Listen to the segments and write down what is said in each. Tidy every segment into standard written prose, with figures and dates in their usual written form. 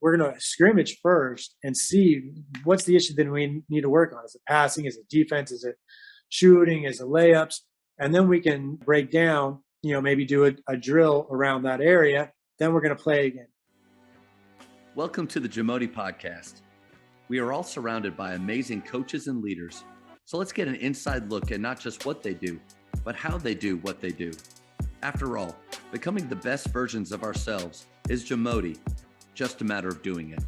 we're gonna scrimmage first and see what's the issue that we need to work on. Is it passing? Is it defense? Is it shooting? Is it layups? And then we can break down, maybe do a drill around that area. Then we're gonna play again. Welcome to the Jamodi Podcast. We are all surrounded by amazing coaches and leaders. So let's get an inside look at not just what they do, but how they do what they do. After all, becoming the best versions of ourselves is Jamodi, just a matter of doing it.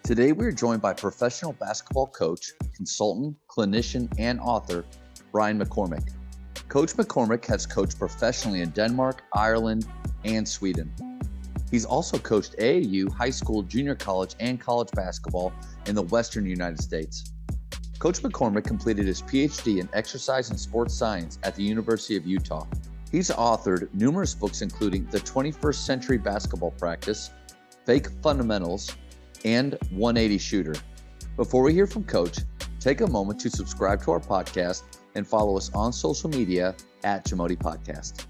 Today we are joined by professional basketball coach, consultant, clinician, and author, Brian McCormick. Coach McCormick has coached professionally in Denmark, Ireland, and Sweden. He's also coached AAU, high school, junior college, and college basketball in the Western United States. Coach McCormick completed his PhD in exercise and sports science at the University of Utah. He's authored numerous books including The 21st Century Basketball Practice, Fake Fundamentals, and 180 Shooter. Before we hear from Coach, take a moment to subscribe to our podcast and follow us on social media at Jamodi Podcast.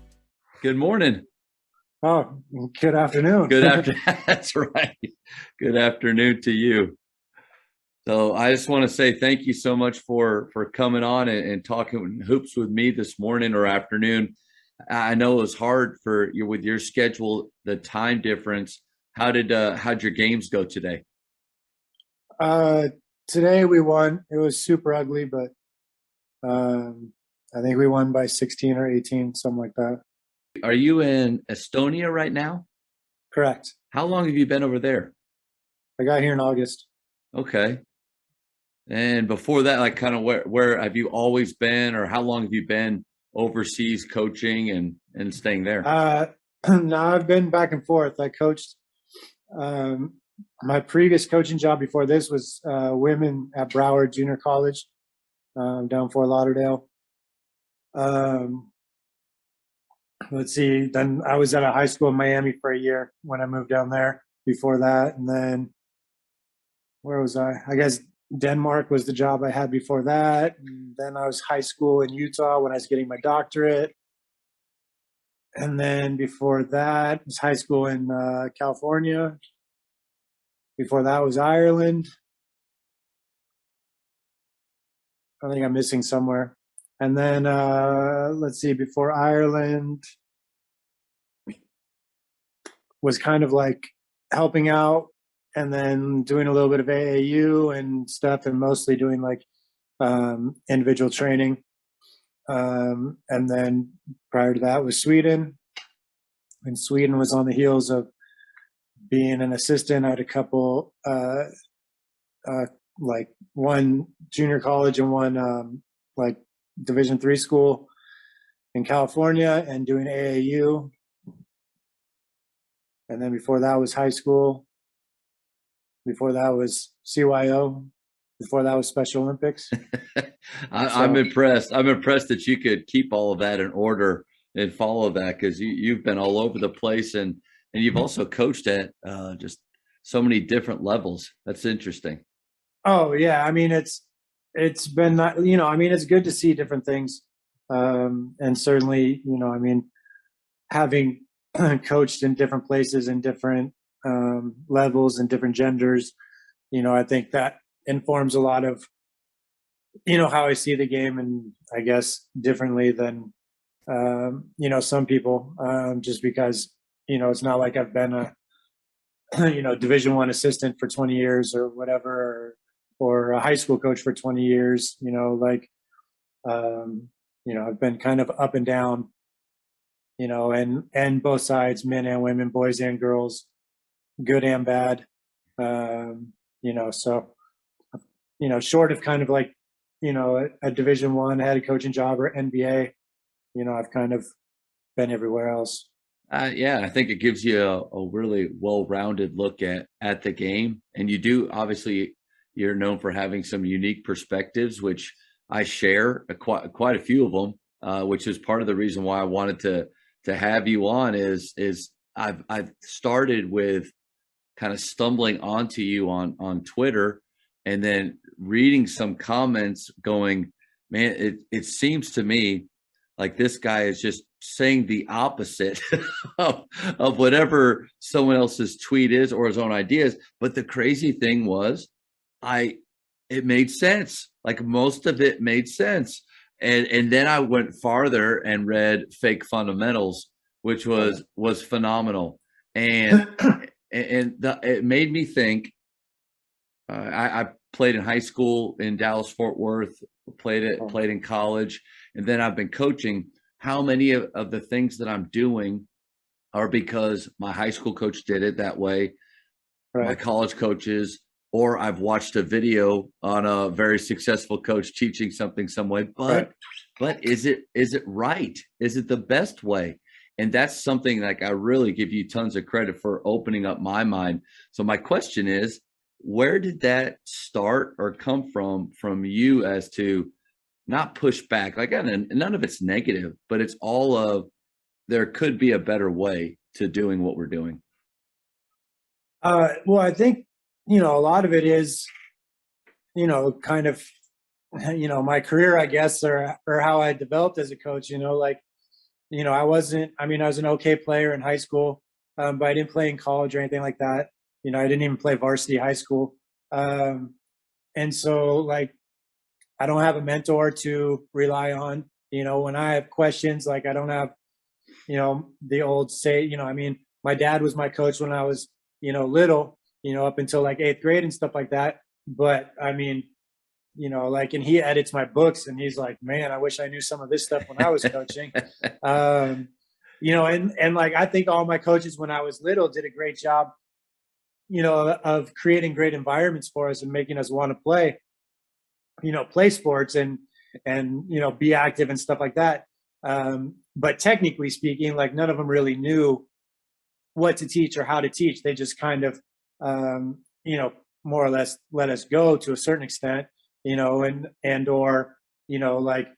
Good morning. Oh, good afternoon. Good afternoon. That's right. Good afternoon to you. So I just want to say thank you so much for coming on and talking hoops with me this morning or afternoon. I know it was hard for you with your schedule, the time difference. How'd your games go today? Today we won. It was super ugly, but I think we won by 16 or 18, something like that. Are you in Estonia right now? Correct. How long have you been over there? I got here in August. Okay. And before that, like kind of where have you always been, or how long have you been overseas coaching and staying there? No, I've been back and forth. I coached my previous coaching job before this was women at Broward Junior College down Fort Lauderdale. Let's see. Then I was at a high school in Miami for a year when I moved down there before that. And then where was I? I guess Denmark was the job I had before that. And then I was high school in Utah when I was getting my doctorate. And then before that was high school in California. Before that was Ireland. I think I'm missing somewhere. And then let's see, before Ireland was kind of like helping out and then doing a little bit of AAU and stuff, and mostly doing like individual training. And then prior to that was Sweden. And Sweden was on the heels of being an assistant at a couple, like one junior college and one like Division III school in California, and doing AAU. And then before that was high school. Before that was CYO. Before that was Special Olympics. I'm impressed. I'm impressed that you could keep all of that in order and follow that, because you've been all over the place, and you've also coached at just so many different levels. That's interesting. Oh yeah, I mean it's been it's good to see different things, and certainly having coached in different places and different levels and different genders, I think that informs a lot of how I see the game, and I guess differently than some people, just because it's not like I've been a Division I assistant for 20 years or whatever, or a high school coach for 20 years. I've been kind of up and down, and both sides, men and women, boys and girls, good and bad. So short of kind of like a Division I head coaching job or NBA, I've kind of been everywhere else. Yeah, I think it gives you a really well-rounded look at the game. And you do, obviously, you're known for having some unique perspectives, which I share quite a few of them, which is part of the reason why I wanted to have you on is I've started with kind of stumbling onto you on Twitter, and then reading some comments going, man, it seems to me like this guy is just saying the opposite of whatever someone else's tweet is or his own ideas. But the crazy thing was, it made sense. Like most of it made sense. And then I went farther and read Fake Fundamentals, which was phenomenal. And it made me think. I played in high school in Dallas Fort Worth, played in college, and then I've been coaching. How many of the things that I'm doing are because my high school coach did it that way, my college coaches, or I've watched a video on a very successful coach teaching something some way. But is it right? Is it the best way? And that's something like I really give you tons of credit for opening up my mind. So my question is, where did that start or come from you as to not push back? Like, and none of it's negative, but it's all of there could be a better way to doing what we're doing. Well, I think, a lot of it is, kind of, my career, I guess, or how I developed as a coach, I was an okay player in high school, but I didn't play in college or anything like that. I didn't even play varsity high school. And so like, I don't have a mentor to rely on, when I have questions, like I don't have, the old say, my dad was my coach when I was, little, up until like 8th grade and stuff like that. But and he edits my books and he's like, man, I wish I knew some of this stuff when I was coaching. And like, I think all my coaches when I was little did a great job, of creating great environments for us and making us want to play sports and be active and stuff like that. But technically speaking, like none of them really knew what to teach or how to teach. They just kind of, more or less let us go to a certain extent, or, like,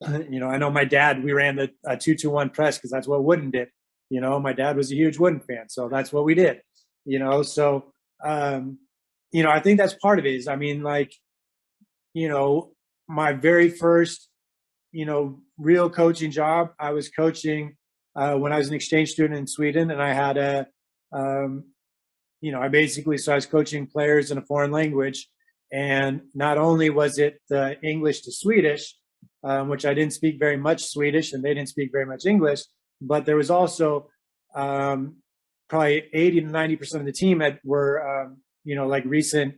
I know my dad, we ran the 2-2-1 press because that's what Wooden did. My dad was a huge Wooden fan, so that's what we did. So I think that's part of it is, my very first, real coaching job, I was coaching when I was an exchange student in Sweden, and I had I was coaching players in a foreign language, and not only was it the English to Swedish, which I didn't speak very much Swedish and they didn't speak very much English, but there was also probably 80 to 90% of the team were, like recent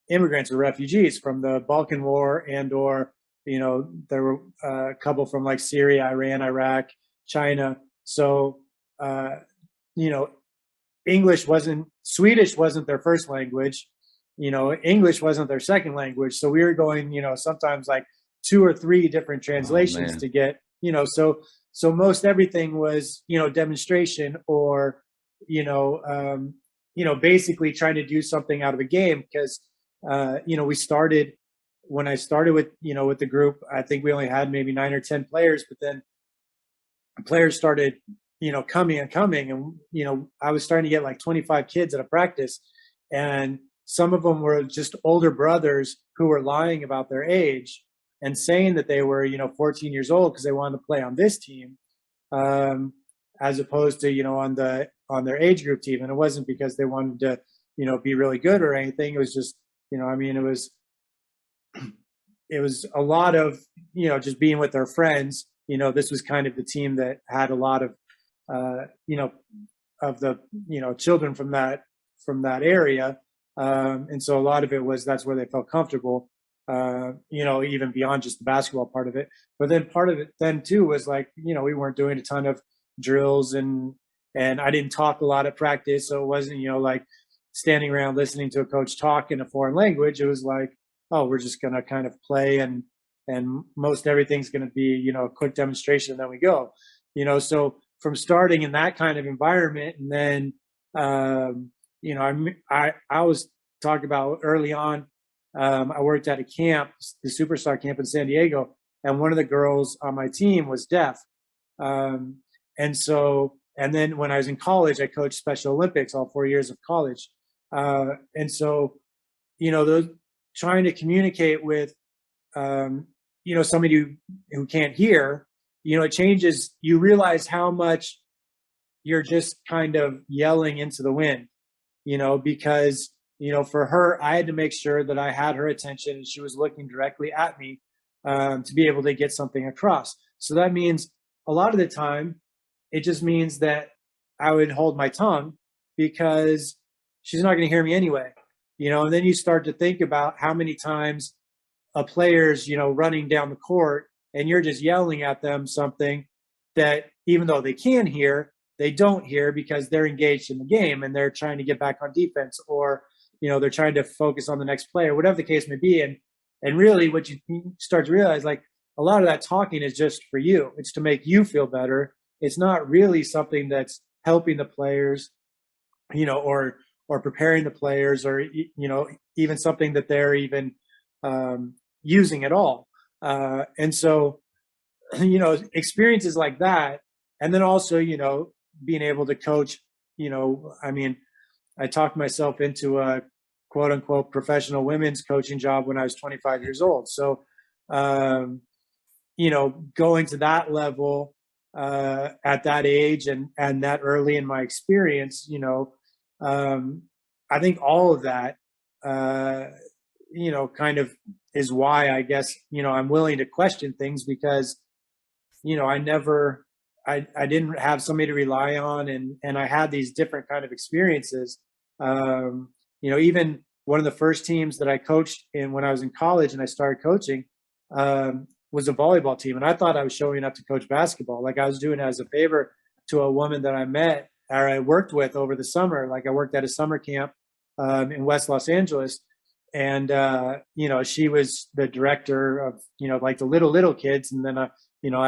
immigrants or refugees from the Balkan War or, there were a couple from like Syria, Iran, Iraq, China. So, Swedish wasn't their first language, English wasn't their second language. So we were going, sometimes like 2 or 3 different translations to get, so most everything was, demonstration or, basically trying to do something out of a game because, when I started with, with the group, I think we only had maybe 9 or 10 players, but then players started, coming and, I was starting to get like 25 kids at a practice, and some of them were just older brothers who were lying about their age and saying that they were, 14 years old because they wanted to play on this team, as opposed to, on their age group team. And it wasn't because they wanted to, be really good or anything. It was just, it was a lot of, just being with their friends. This was kind of the team that had a lot of, of the, children from that area. And so a lot of it was, that's where they felt comfortable, even beyond just the basketball part of it. But then part of it then too was like, we weren't doing a ton of drills and I didn't talk a lot at practice. So it wasn't, like standing around listening to a coach talk in a foreign language. It was like, oh, we're just going to kind of play and most everything's going to be, a quick demonstration and then we go, so from starting in that kind of environment. And then, I always talk about early on, I worked at a camp, the Superstar camp in San Diego, and one of the girls on my team was deaf. And then when I was in college, I coached Special Olympics all 4 years of college. And so, those trying to communicate with, somebody who can't hear, it changes. You realize how much you're just kind of yelling into the wind, because, for her, I had to make sure that I had her attention and she was looking directly at me, to be able to get something across. So that means a lot of the time, it just means that I would hold my tongue because she's not going to hear me anyway, and then you start to think about how many times a player's, running down the court and you're just yelling at them something that even though they can hear, they don't hear because they're engaged in the game and they're trying to get back on defense, or, they're trying to focus on the next play, or whatever the case may be. And really what you start to realize, like, a lot of that talking is just for you. It's to make you feel better. It's not really something that's helping the players, or preparing the players, or, even something that they're even using at all. And so, experiences like that. And then also, being able to coach, I talked myself into a quote unquote professional women's coaching job when I was 25 years old. So, going to that level at that age and that early in my experience, I think all of that, kind of is why I guess, I'm willing to question things, because, I didn't have somebody to rely on, and I had these different kind of experiences. Even one of the first teams that I coached in when I was in college and I started coaching, was a volleyball team. And I thought I was showing up to coach basketball. Like, I was doing it as a favor to a woman that I met or I worked with over the summer. Like, I worked at a summer camp in West Los Angeles. And, she was the director of, like the little kids. And then, I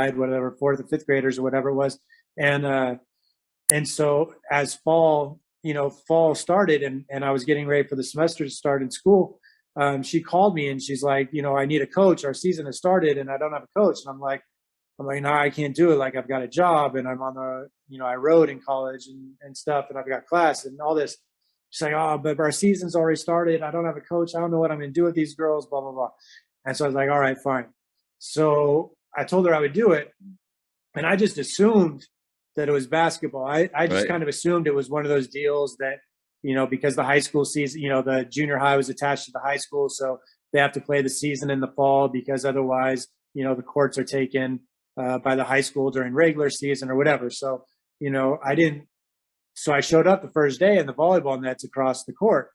had whatever, fourth or fifth graders or whatever it was. And so as fall started and I was getting ready for the semester to start in school, she called me and she's like, I need a coach. Our season has started and I don't have a coach. And I'm like, no, I can't do it. Like, I've got a job and I'm on the, I rode in college and stuff, and I've got class and all this. She's like, oh, but our season's already started. I don't have a coach. I don't know what I'm going to do with these girls, blah, blah, blah. And so I was like, all right, fine. So I told her I would do it. And I just assumed that it was basketball. I just Right. kind of assumed it was one of those deals that, because the high school season, the junior high was attached to the high school. So they have to play the season in the fall, because otherwise, the courts are taken by the high school during regular season or whatever. So, I didn't. So I showed up the first day and the volleyball net's across the court.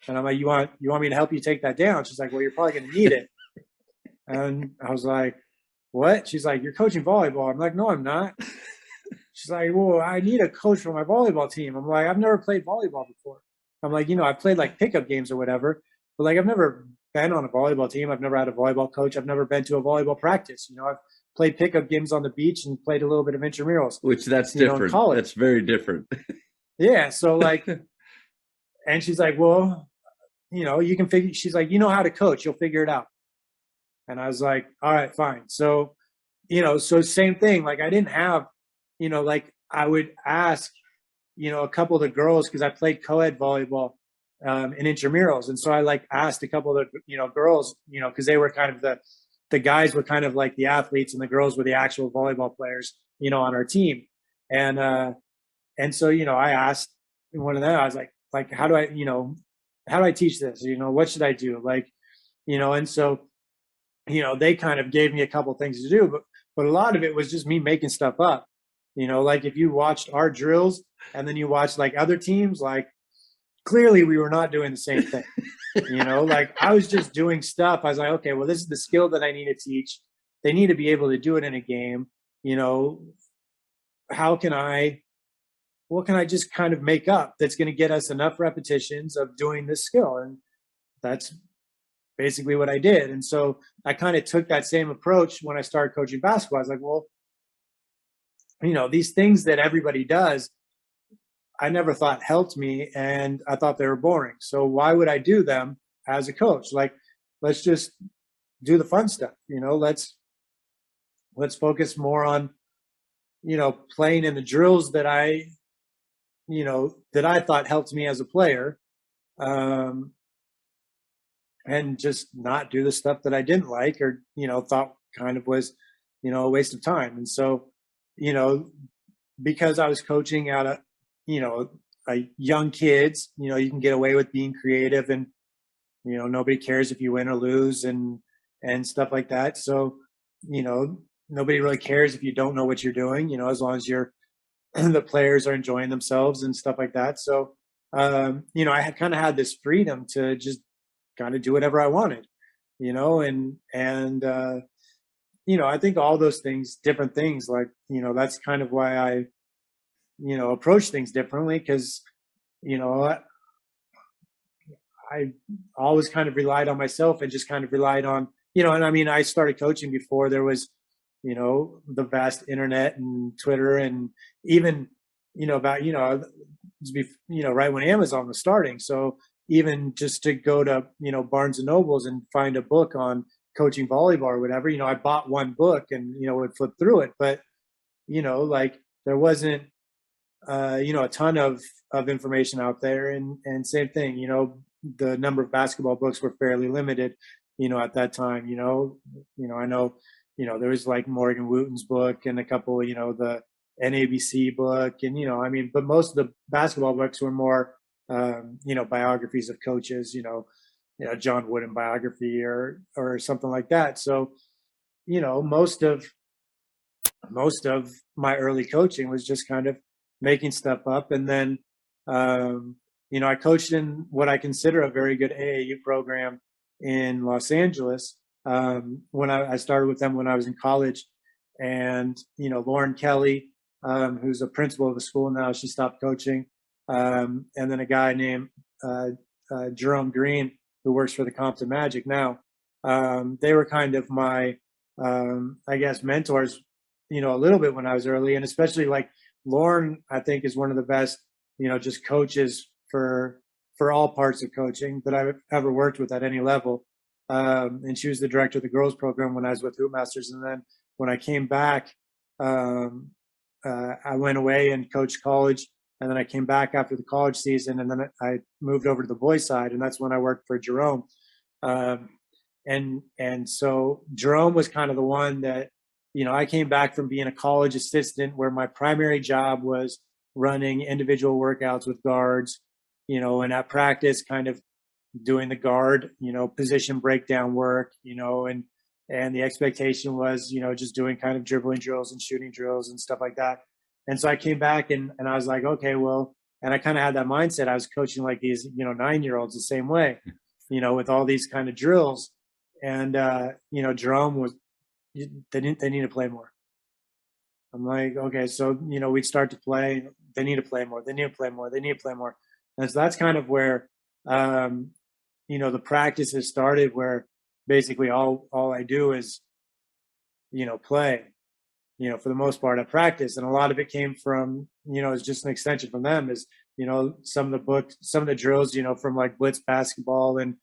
And I'm like, you want me to help you take that down? She's like, well, you're probably going to need it. And I was like, what? She's like, you're coaching volleyball. I'm like, no, I'm not. She's like, well, I need a coach for my volleyball team. I'm like, I've never played volleyball before. I'm like, I've played like pickup games or whatever, but like, I've never been on a volleyball team. I've never had a volleyball coach. I've never been to a volleyball practice. I've played pickup games on the beach and played a little bit of intramurals. Which that's different. In college. That's very different. Yeah. So like, and she's like, well, you can figure, she's like, how to coach, you'll figure it out. And I was like, all right, fine. So, so same thing. Like, I didn't have, like, I would ask, a couple of the girls, because I played co-ed volleyball in intramurals. And so I like asked a couple of the, girls, because they were kind of the guys were kind of like the athletes and the girls were the actual volleyball players, on our team. And so, I asked one of them, I was like, how do I teach this? What should I do? Like, and so, they kind of gave me a couple things to do, but a lot of it was just me making stuff up. Like, if you watched our drills and then you watched like other teams, like, clearly we were not doing the same thing. Like, I was just doing stuff. I was like, okay, well, this is the skill that I need to teach. They need to be able to do it in a game. What can I just kind of make up that's going to get us enough repetitions of doing this skill? And that's basically what I did. And so I kind of took that same approach when I started coaching basketball. I was like, well, these things that everybody does, I never thought helped me, and I thought they were boring. So why would I do them as a coach? Like, let's just do the fun stuff. Let's focus more on, playing in the drills that I thought helped me as a player, and just not do the stuff that I didn't like or, thought kind of was a waste of time. And so, you know, because I was coaching out of, young kids, you can get away with being creative, and, nobody cares if you win or lose, and stuff like that. So, you know, nobody really cares if you don't know what you're doing, as long as you're the players are enjoying themselves and stuff like that. So, I had kind of had this freedom to just kind of do whatever I wanted, and I think all those things, different things, like, that's kind of why I, approach things differently, because, you know, I, I always kind of relied on myself and just kind of relied on, and I mean, I started coaching before there was, the vast internet and Twitter, and even, about, right when Amazon was starting. So even just to go to, Barnes and Nobles and find a book on coaching volleyball or whatever, I bought one book and, would flip through it. But, like, there wasn't, a ton of information out there. And same thing, the number of basketball books were fairly limited, at that time. I know, there was like Morgan Wooten's book and a couple, the NABC book, and, I mean, but most of the basketball books were more, biographies of coaches, John Wooden biography or something like that. So, most of my early coaching was just kind of making stuff up. And then, I coached in what I consider a very good AAU program in Los Angeles. When I started with them when I was in college, and, Lauren Kelly, who's a principal of the school now, she stopped coaching. And then a guy named Jerome Green, who works for the Compton Magic now. They were kind of my, I guess, mentors, a little bit when I was early, and especially like Lauren, I think, is one of the best, just coaches for all parts of coaching that I've ever worked with at any level. And she was the director of the girls program when I was with Hoopmasters. And then when I came back, I went away and coached college. And then I came back after the college season, and then I moved over to the boys side, and that's when I worked for Jerome. And so Jerome was kind of the one that, I came back from being a college assistant where my primary job was running individual workouts with guards, and at practice kind of doing the guard, position breakdown work, and the expectation was, just doing kind of dribbling drills and shooting drills and stuff like that. And so I came back and I was like, okay, well, and I kind of had that mindset. I was coaching like these, 9-year-olds the same way, with all these kind of drills. And, Jerome was, they need to play more. I'm like, okay, so, we'd start to play. They need to play more. They need to play more. They need to play more. And so that's kind of where, the practice has started, where basically all I do is, play, for the most part at practice. And a lot of it came from, it's just an extension from them is, some of the books, some of the drills, from like Blitz basketball, and,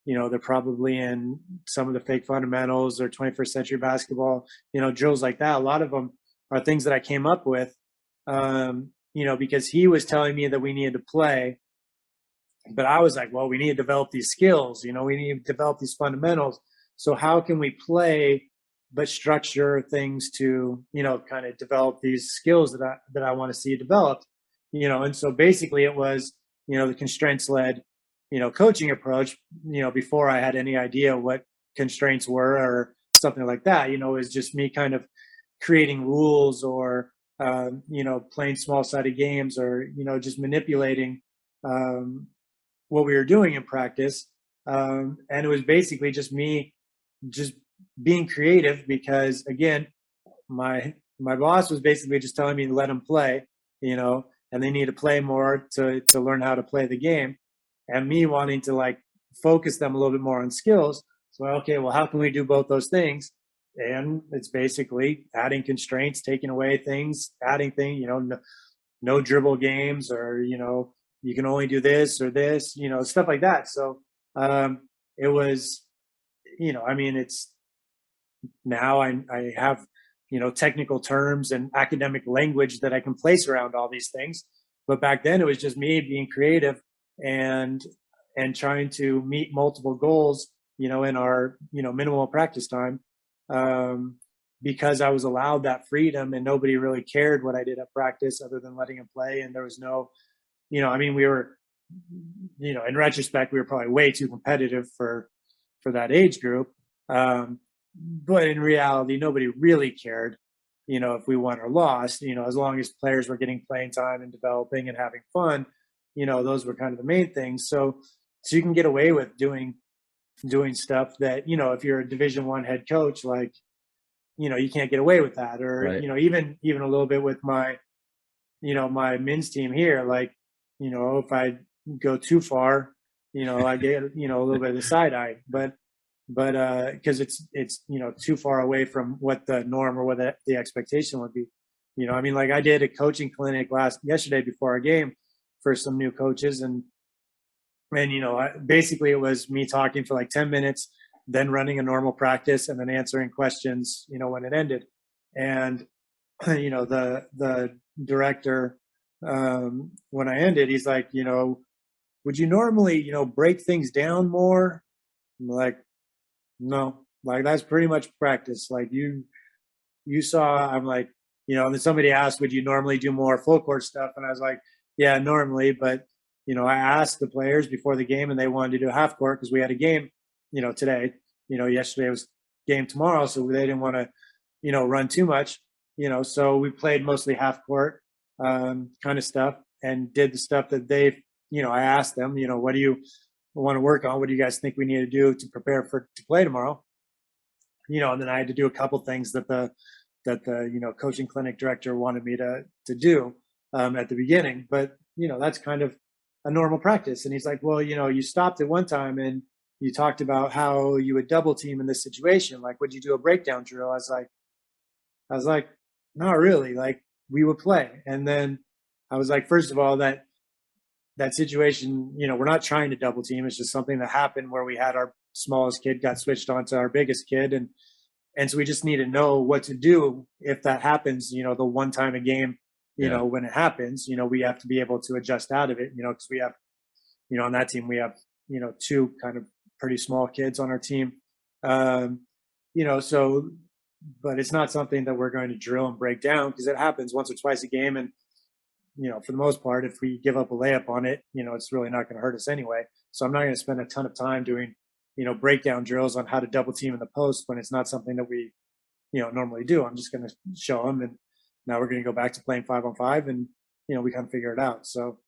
they're probably in some of the fake fundamentals or 21st century basketball, drills like that. A lot of them are things that I came up with, because he was telling me that we needed to play. But I was like, well, we need to develop these skills, we need to develop these fundamentals. So how can we play, but structure things to, kind of develop these skills that I want to see developed, and so basically it was, the constraints led, coaching approach, before I had any idea what constraints were or something like that. It was just me kind of creating rules, or, playing small sided games, or, just manipulating, what we were doing in practice. And it was basically just me just being creative, because again, my boss was basically just telling me to let them play, and they need to play more to learn how to play the game, and me wanting to like focus them a little bit more on skills. So, okay, well, how can we do both those things? And it's basically adding constraints, taking away things, adding things, no dribble games, or, you can only do this or this, stuff like that. So, it was, I mean, it's now I have, technical terms and academic language that I can place around all these things. But back then it was just me being creative and trying to meet multiple goals, in our, minimal practice time. because I was allowed that freedom and nobody really cared what I did at practice other than letting him play. And there was no, I mean, we were, in retrospect, we were probably way too competitive for that age group. But in reality, nobody really cared, if we won or lost, as long as players were getting playing time and developing and having fun, those were kind of the main things. So you can get away with doing stuff that, if you're a Division I head coach, like, you can't get away with that. Or, Right. Even a little bit with my, my men's team here, like, if I go too far, I get, a little bit of the side eye, but because it's too far away from what the norm or what the expectation would be. I mean, like I did a coaching clinic yesterday before our game for some new coaches, and basically it was me talking for like 10 minutes, then running a normal practice, and then answering questions when it ended. And the director, when I ended, he's like, would you normally break things down more? I'm like, no, like that's pretty much practice. Like you saw, I'm like, and then somebody asked, would you normally do more full court stuff? And I was like, yeah, normally. But, I asked the players before the game and they wanted to do half court because we had a game, today, yesterday was game tomorrow. So they didn't want to, run too much, so we played mostly half court kind of stuff and did the stuff that they, I asked them, what do you want to work on? What do you guys think we need to do to prepare to play tomorrow? And then I had to do a couple things that the coaching clinic director wanted me to do at the beginning. But, that's kind of a normal practice. And he's like, well, you stopped at one time and you talked about how you would double team in this situation. Like, would you do a breakdown drill? I was like, not really. Like, we would play. And then I was like, first of all, that situation, we're not trying to double team. It's just something that happened where we had our smallest kid got switched onto our biggest kid. And so we just need to know what to do if that happens, the one time a game, when it happens, we have to be able to adjust out of it, because we have, on that team, we have, two kind of pretty small kids on our team. So, but it's not something that we're going to drill and break down because it happens once or twice a game. And, for the most part, if we give up a layup on it, it's really not going to hurt us anyway. So I'm not going to spend a ton of time doing, breakdown drills on how to double team in the post when it's not something that we, normally do. I'm just going to show them. And now we're going to go back to playing 5-on-5 and, we kind of figure it out. So,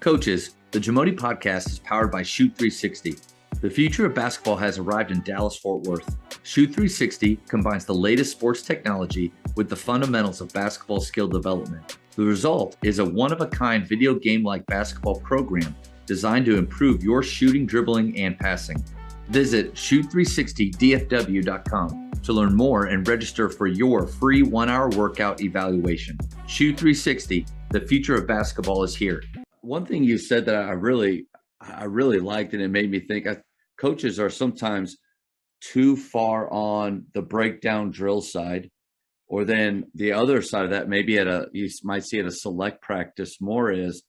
coaches, the Jamodi podcast is powered by Shoot 360. The future of basketball has arrived in Dallas-Fort Worth. Shoot 360 combines the latest sports technology with the fundamentals of basketball skill development. The result is a one-of-a-kind video game-like basketball program designed to improve your shooting, dribbling, and passing. Visit shoot360dfw.com to learn more and register for your free 1-hour workout evaluation. Shoot 360, the future of basketball is here. One thing you said that I really liked, and it made me think, coaches are sometimes too far on the breakdown drill side, or then the other side of that, maybe you might see at a select practice more is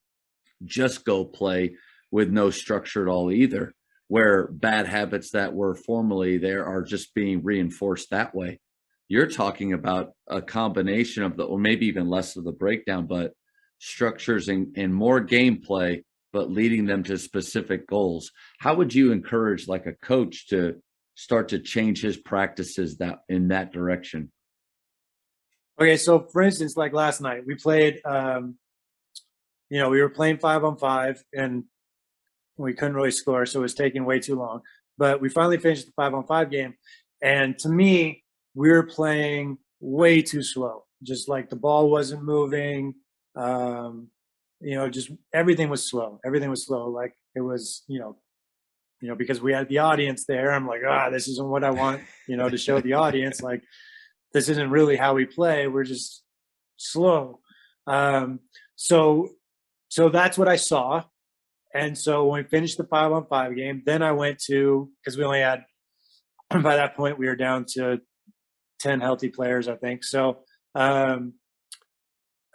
just go play with no structure at all either, where bad habits that were formerly there are just being reinforced that way. You're talking about a combination of or maybe even less of the breakdown, but structures and more gameplay, but leading them to specific goals. How would you encourage like a coach to start to change his practices in that direction? Okay. So for instance, like last night we played, we were playing 5-on-5 and we couldn't really score. So it was taking way too long, but we finally finished the 5-on-5 game. And to me, we were playing way too slow. Just like the ball wasn't moving. Just everything was slow. Everything was slow. Like it was, because we had the audience there. I'm like, this isn't what I want, to show the audience. Like, this isn't really how we play. We're just slow. So that's what I saw. And so when we finished the 5-on-5 game, then I went because we only had, by that point, we were down to 10 healthy players, I think. So, so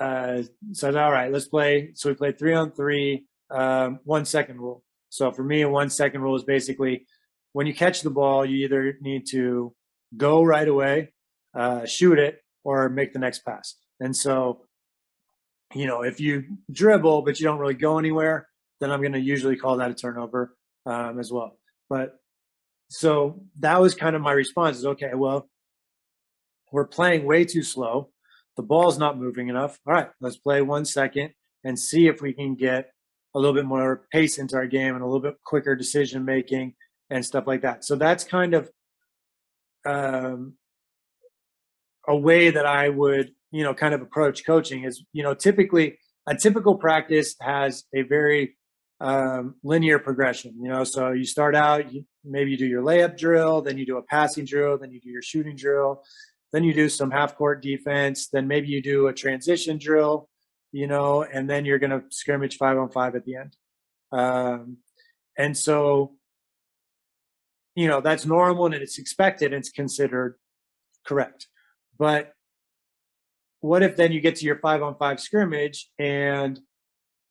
all right, let's play. So we played 3-on-3, 1 second rule. So for me, a 1 second rule is basically when you catch the ball, you either need to go right away, shoot it or make the next pass. And so, if you dribble, but you don't really go anywhere, then I'm going to usually call that a turnover as well. But so that was kind of my response is, okay, well, we're playing way too slow. The ball's not moving enough. All right, let's play 1 second and see if we can get a little bit more pace into our game and a little bit quicker decision making and stuff like that. So that's kind of a way that I would, kind of approach coaching is, typically a typical practice has a very linear progression, so you start out, maybe you do your layup drill, then you do a passing drill, then you do your shooting drill, then you do some half court defense, then maybe you do a transition drill, and then you're going to scrimmage 5-on-5 at the end. And so, that's normal and it's expected and it's considered correct. But what if then you get to your 5-on-5 scrimmage and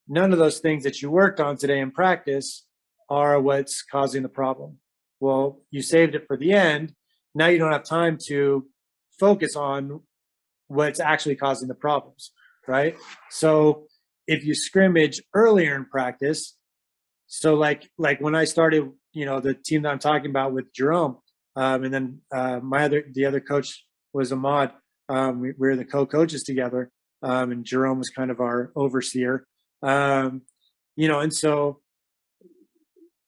none of those things that you worked on today in practice are what's causing the problem? Well, you saved it for the end. Now you don't have time to focus on what's actually causing the problems, right? So if you scrimmage earlier in practice, so like when I started, the team that I'm talking about with Jerome, and then the other coach was Ahmad. We were the co-coaches together, and Jerome was kind of our overseer. And so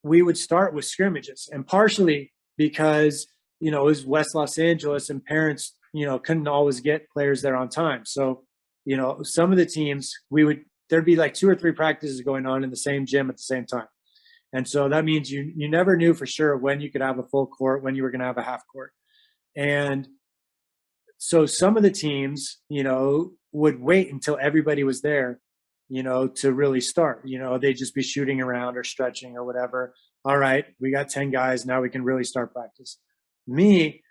we would start with scrimmages, and partially because, it was West Los Angeles and parents, couldn't always get players there on time. So, some of the teams there'd be like 2 or 3 practices going on in the same gym at the same time. And so that means you never knew for sure when you could have a full court, when you were going to have a half court. And so some of the teams, would wait until everybody was there, to really start. They'd just be shooting around or stretching or whatever. All right, we got 10 guys. Now we can really start practice. We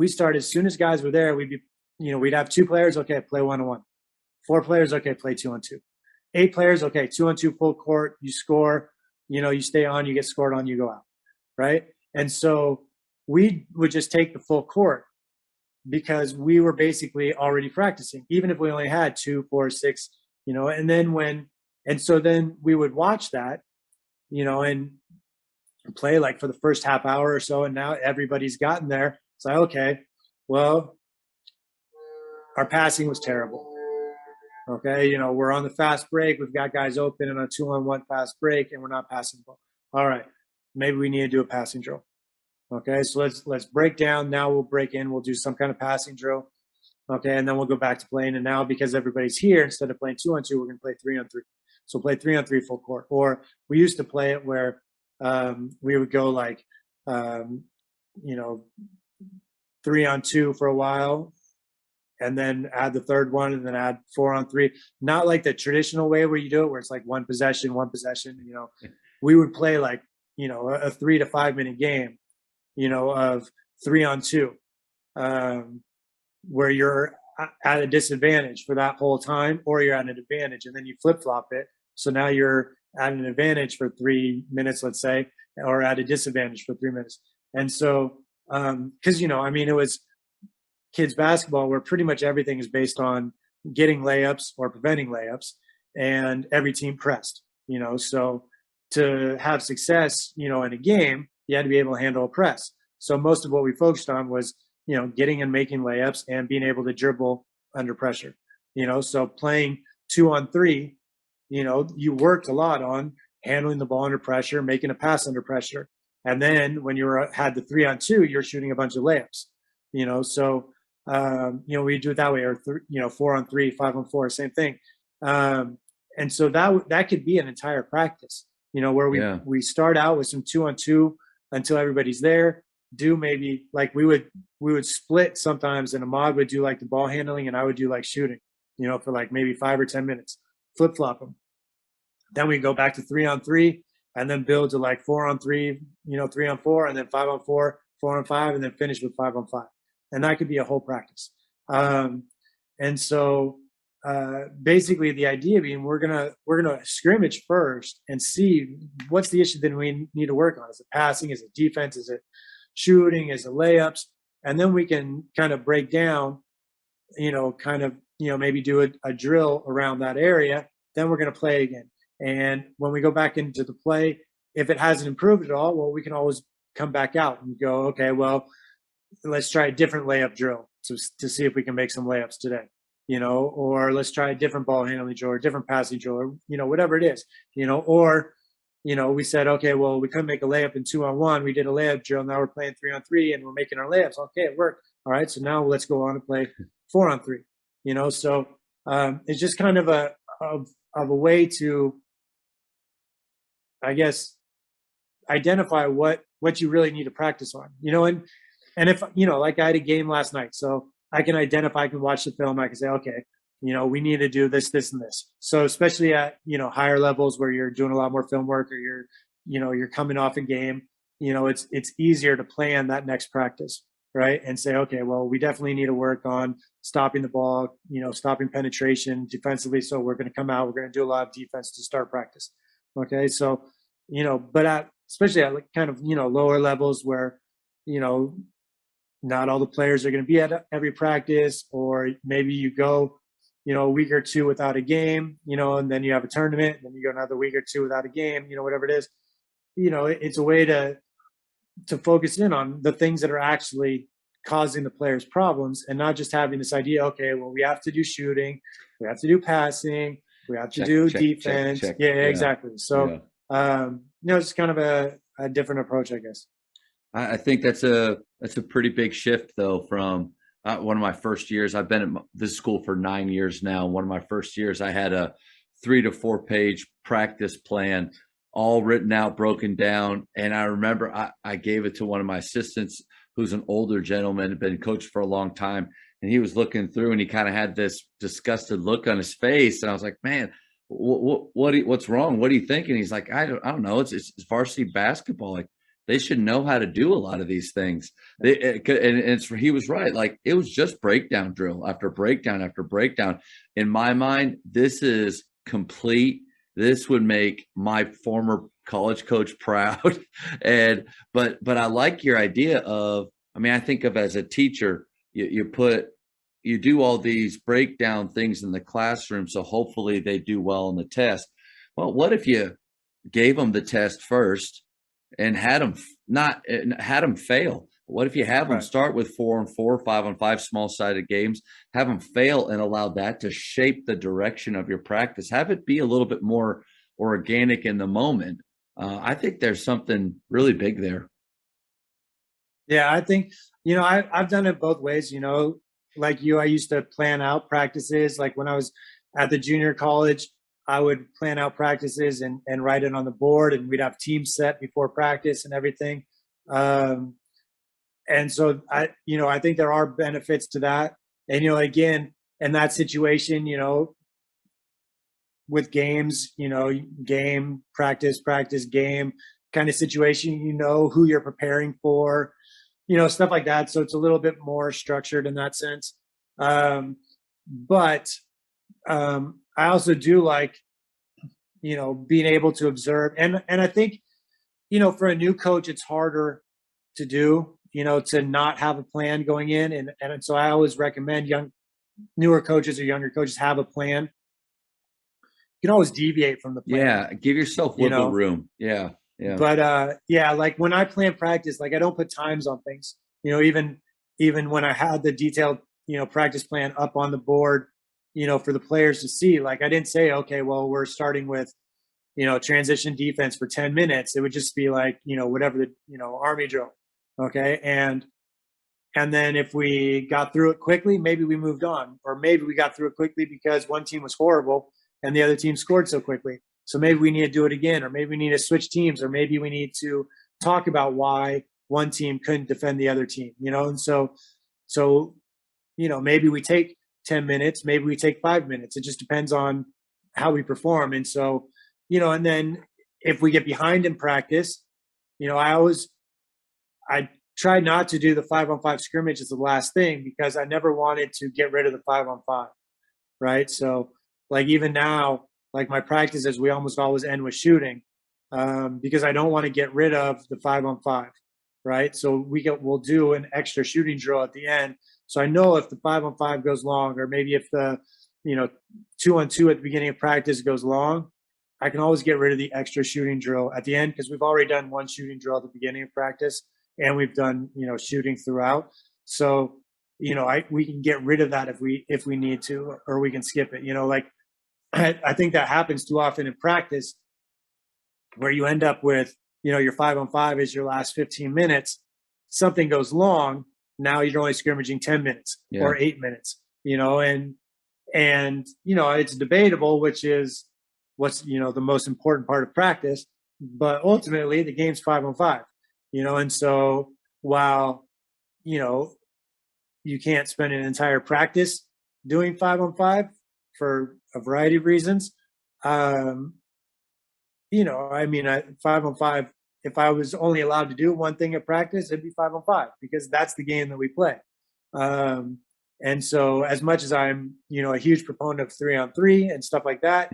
started as soon as guys were there. We'd have 2 players. Okay, play 1-on-1. 4 players. Okay, play 2-on-2. 8 players. Okay, 2-on-2 full court. You score. You stay on. You get scored on. You go out. Right. And so we would just take the full court because we were basically already practicing, even if we only had 2, 4, 6. And so then we would watch that, and play like for the first half hour or so. And now everybody's gotten there. It's like, okay, well, our passing was terrible. Okay. We're on the fast break. We've got guys open in a 2-on-1 fast break and we're not passing the ball. All right. Maybe we need to do a passing drill. Okay. So let's break down. Now we'll break in. We'll do some kind of passing drill. Okay. And then we'll go back to playing. And now because everybody's here, instead of playing 2-on-2, we're going to play 3-on-3. So play 3-on-3 full court. Or we used to play it where we would go like, 3-on-2 for a while, and then add the third one, and then add 4-on-3. Not like the traditional way where you do it, where it's like one possession. We would play like, a 3 to 5 minute game, of 3-on-2, where you're at a disadvantage for that whole time, or you're at an advantage, and then you flip flop it. So now you're at an advantage for 3 minutes, let's say, or at a disadvantage for 3 minutes. And so, because, it was kids basketball where pretty much everything is based on getting layups or preventing layups, and every team pressed, so to have success, in a game, you had to be able to handle a press. So most of what we focused on was, getting and making layups and being able to dribble under pressure, so playing 2-on-3, you worked a lot on handling the ball under pressure, making a pass under pressure. And then when you had the 3-on-2, you're shooting a bunch of layups, so, we do it that way, or 4-on-3, 5-on-4, same thing. And so that could be an entire practice, where we start out with some 2-on-2 until everybody's there. Do maybe like we would split sometimes, and Ahmad would do like the ball handling and I would do like shooting, for like maybe 5 or 10 minutes, flip flop them. Then we go back to 3-on-3 and then build to like 4-on-3, 3-on-4, and then 5-on-4, 4-on-5, and then finish with 5-on-5. And that could be a whole practice. And so basically the idea being we're gonna scrimmage first and see what's the issue that we need to work on. Is it passing? Is it defense? Is it shooting? Is it layups? and then we can kind of break down, maybe do a drill around that area. Then we're going to play again. And when we go back into the play, if it hasn't improved at all, well, we can always come back out and go, okay, well, let's try a different layup drill to see if we can make some layups today, or let's try a different ball handling drill or different passing drill, or, whatever it is, or, we said, okay, well, we couldn't make a layup in 2-on-1. We did a layup drill. Now we're playing 3-on-3 and we're making our layups. Okay, it worked. All right. So now let's go on and play 4-on-3, so it's just kind of a way to, I guess, identify what you really need to practice on, and if, like I had a game last night, so I can identify, I can watch the film, I can say, okay, we need to do this, this, and this. So especially at, higher levels where you're doing a lot more film work, or you're coming off a game, it's easier to plan that next practice, right? And say, okay, well, we definitely need to work on stopping the ball, stopping penetration defensively. So we're going to come out, we're going to do a lot of defense to start practice. Okay. So, but especially at kind of, lower levels where, not all the players are going to be at every practice, or maybe you go, a week or two without a game, and then you have a tournament, and then you go another week or two without a game, whatever it is, it's a way to focus in on the things that are actually causing the players problems, and not just having this idea, okay, well, we have to do shooting, we have to do passing, we have to do defense. Yeah, exactly. So, it's kind of a different approach, I guess. I think that's a pretty big shift, though, from one of my first years. I've been at this school for 9 years now. One of my first years, I had a 3 to 4 page practice plan, all written out, broken down. And I remember I gave it to one of my assistants, who's an older gentleman, had been coached for a long time. And he was looking through, and he kind of had this disgusted look on his face. And I was like, man, what's wrong? What do you think? And he's like, I don't know. It's varsity basketball. Like, they should know how to do a lot of these things. He was right. Like, it was just breakdown drill after breakdown after breakdown. In my mind, this is complete. This would make my former college coach proud. But I like your idea of, I think of, as a teacher, you do all these breakdown things in the classroom, so hopefully they do well on the test. Well, what if you gave them the test first and had them fail? What if you have them start with 4-on-4, 5-on-5 small-sided games, have them fail, and allow that to shape the direction of your practice? Have it be a little bit more organic in the moment. I think there's something really big there. Yeah, I think, I've done it both ways. Like you, I used to plan out practices. Like when I was at the junior college, I would plan out practices and write it on the board, and we'd have teams set before practice and everything. And so I think there are benefits to that. And, again, in that situation, with games, game, practice, game kind of situation, who you're preparing for, stuff like that. So it's a little bit more structured in that sense. But I also do like, being able to observe. And I think, for a new coach, it's harder to do, to not have a plan going in. And so I always recommend newer coaches or younger coaches have a plan. You can always deviate from the plan. Yeah. Give yourself wiggle room. Yeah. Yeah. But like when I plan practice, like I don't put times on things, even when I had the detailed, practice plan up on the board, for the players to see. Like I didn't say, okay, well, we're starting with, transition defense for 10 minutes. It would just be like, whatever the, Army drill. Okay. And then if we got through it quickly, maybe we moved on, or maybe we got through it quickly because one team was horrible and the other team scored so quickly. So maybe we need to do it again, or maybe we need to switch teams, or maybe we need to talk about why one team couldn't defend the other team, and so, maybe we take 10 minutes, maybe we take 5 minutes. It just depends on how we perform. And so, and then if we get behind in practice, I try not to do the 5-on-5 scrimmage as the last thing, because I never wanted to get rid of the 5-on-5. Right. So like even now, like my practices, we almost always end with shooting, because I don't want to get rid of the 5-on-5. right? So we'll do an extra shooting drill at the end. So I know if the 5-on-5 goes long, or maybe if the 2-on-2 at the beginning of practice goes long, I can always get rid of the extra shooting drill at the end, because we've already done one shooting drill at the beginning of practice, and we've done shooting throughout. So we can get rid of that if we need to, or we can skip it. Like I think that happens too often in practice, where you end up with your 5-on-5 is your last 15 minutes. Something goes long. Now you're only scrimmaging 10 minutes or 8 minutes. And it's debatable which is what's the most important part of practice, but ultimately the game's 5-on-5. And so while you can't spend an entire practice doing 5-on-5 for a variety of reasons, 5-on-5, if I was only allowed to do one thing at practice, it'd be 5-on-5, because that's the game that we play. And so as much as I'm a huge proponent of 3-on-3 and stuff like that,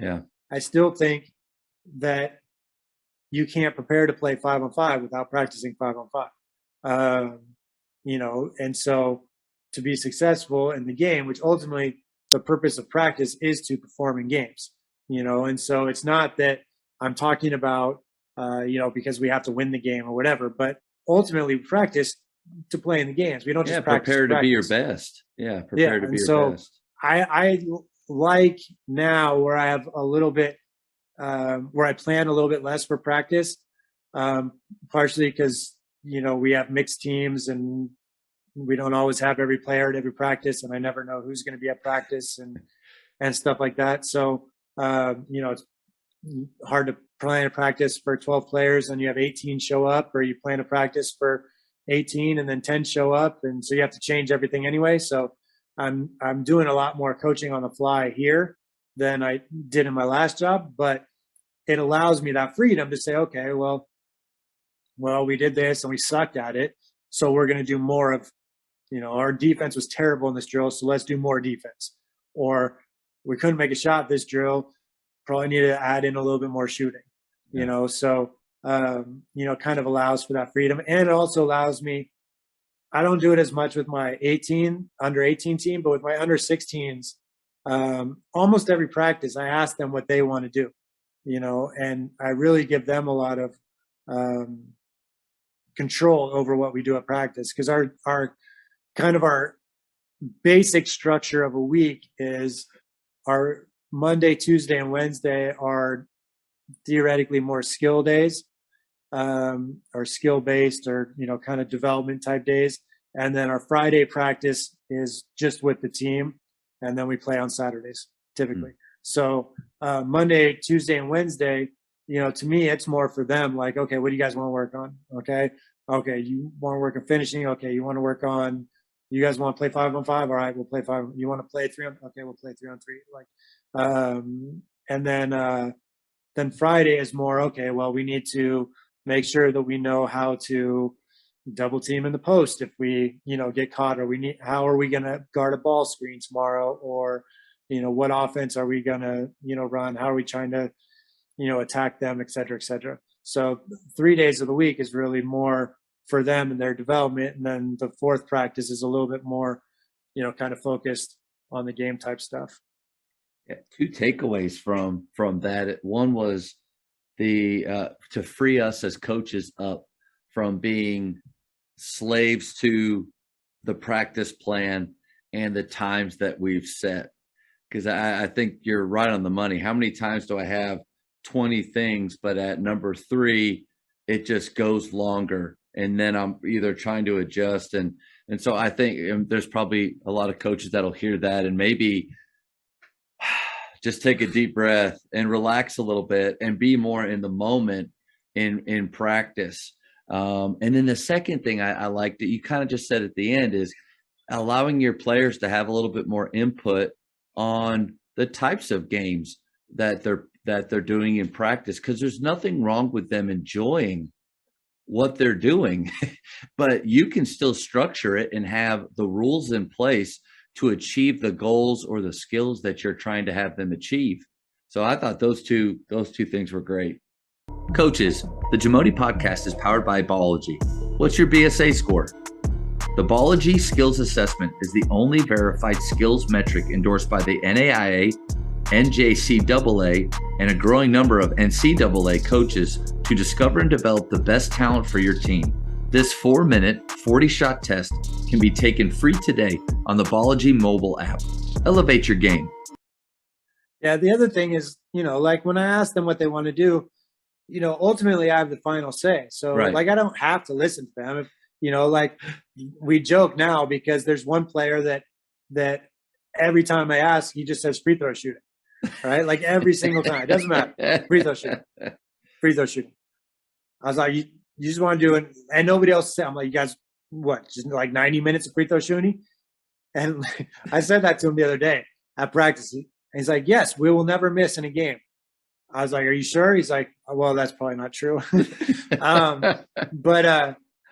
I still think that you can't prepare to play 5-on-5 without practicing 5-on-5. And so to be successful in the game, which ultimately the purpose of practice is to perform in games, and so it's not that I'm talking about, because we have to win the game or whatever, but ultimately we practice to play in the games. We don't just prepare to be your best. Prepare to be your best. I like now where I have a little bit, where I plan a little bit less for practice, partially because, we have mixed teams and we don't always have every player at every practice, and I never know who's going to be at practice and stuff like that. So, it's hard to plan a practice for 12 players and you have 18 show up, or you plan a practice for 18 and then 10 show up. And so you have to change everything anyway. So I'm doing a lot more coaching on the fly here than I did in my last job, but it allows me that freedom to say, okay, well, we did this and we sucked at it. So we're going to do more of, our defense was terrible in this drill, so let's do more defense. Or we couldn't make a shot this drill, probably need to add in a little bit more shooting, so, kind of allows for that freedom. And it also allows me, I don't do it as much with my under 18 team, but with my under 16s, almost every practice, I ask them what they want to do, and I really give them a lot of control over what we do at practice. Because our basic structure of a week is our Monday, Tuesday, and Wednesday are theoretically more skill days, or skill-based, or, kind of development type days. And then our Friday practice is just with the team. And then we play on Saturdays typically. So Monday, Tuesday, and Wednesday, to me, it's more for them. Like, okay, what do you guys want to work on? Okay. You want to work on finishing? Okay. You want to work on, you guys want to play 5-on-5? All right, we'll play 5. You want to play 3-on? Okay, we'll play 3-on-3. And then Friday is more, okay, well, we need to make sure that we know how to double team in the post if we, get caught, or how are we going to guard a ball screen tomorrow? Or, what offense are we going to, run? How are we trying to, attack them, et cetera, et cetera. So 3 days of the week is really more for them and their development. And then the fourth practice is a little bit more, kind of focused on the game type stuff. Yeah, 2 takeaways from that. One was to free us as coaches up from being slaves to the practice plan and the times that we've set. Because I think you're right on the money. How many times do I have 20 things, but at number 3, it just goes longer, and then I'm either trying to adjust. And so I think there's probably a lot of coaches that'll hear that and maybe just take a deep breath and relax a little bit and be more in the moment in practice. And then the second thing I like that you kind of just said at the end is allowing your players to have a little bit more input on the types of games that they're doing in practice, because there's nothing wrong with them enjoying what they're doing, but you can still structure it and have the rules in place to achieve the goals or the skills that you're trying to have them achieve. So I thought those two things were great. Coaches, the Jamodi podcast is powered by Ballology. What's your BSA score? The Ballology Skills Assessment is the only verified skills metric endorsed by the NAIA, NJCAA, and a growing number of NCAA coaches to discover and develop the best talent for your team. This 4-minute, 40-shot test can be taken free today on the Ballology mobile app. Elevate your game. Yeah, the other thing is, like when I ask them what they want to do, ultimately I have the final say. So Right. like, I don't have to listen to them. Like we joke now because there's one player that every time I ask, he just says free throw shooting, right? Like every single time, it doesn't matter. Free throw shooting. I was like, you just want to do it. And nobody else said, I'm like, you guys, what, just like 90 minutes of free throw shooting? And I said that to him the other day at practice. And he's like, yes, we will never miss in a game. I was like, are you sure? He's like, well, that's probably not true.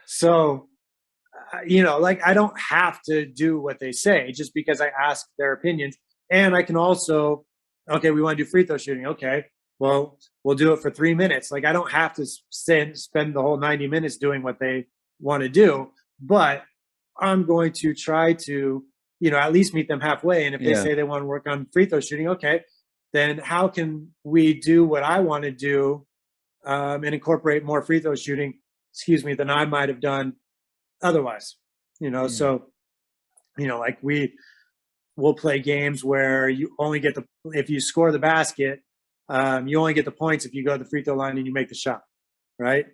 So, like I don't have to do what they say just because I ask their opinions. And I can also, okay, we want to do free throw shooting. Okay, well, we'll do it for 3 minutes. Like I don't have to spend the whole 90 minutes doing what they want to do, but I'm going to try to, at least meet them halfway. And if they say they want to work on free throw shooting, okay, then how can we do what I want to do and incorporate more free throw shooting, than I might have done otherwise, So, like we'll play games where you only get if you score the basket, you only get the points if you go to the free throw line and you make the shot, right?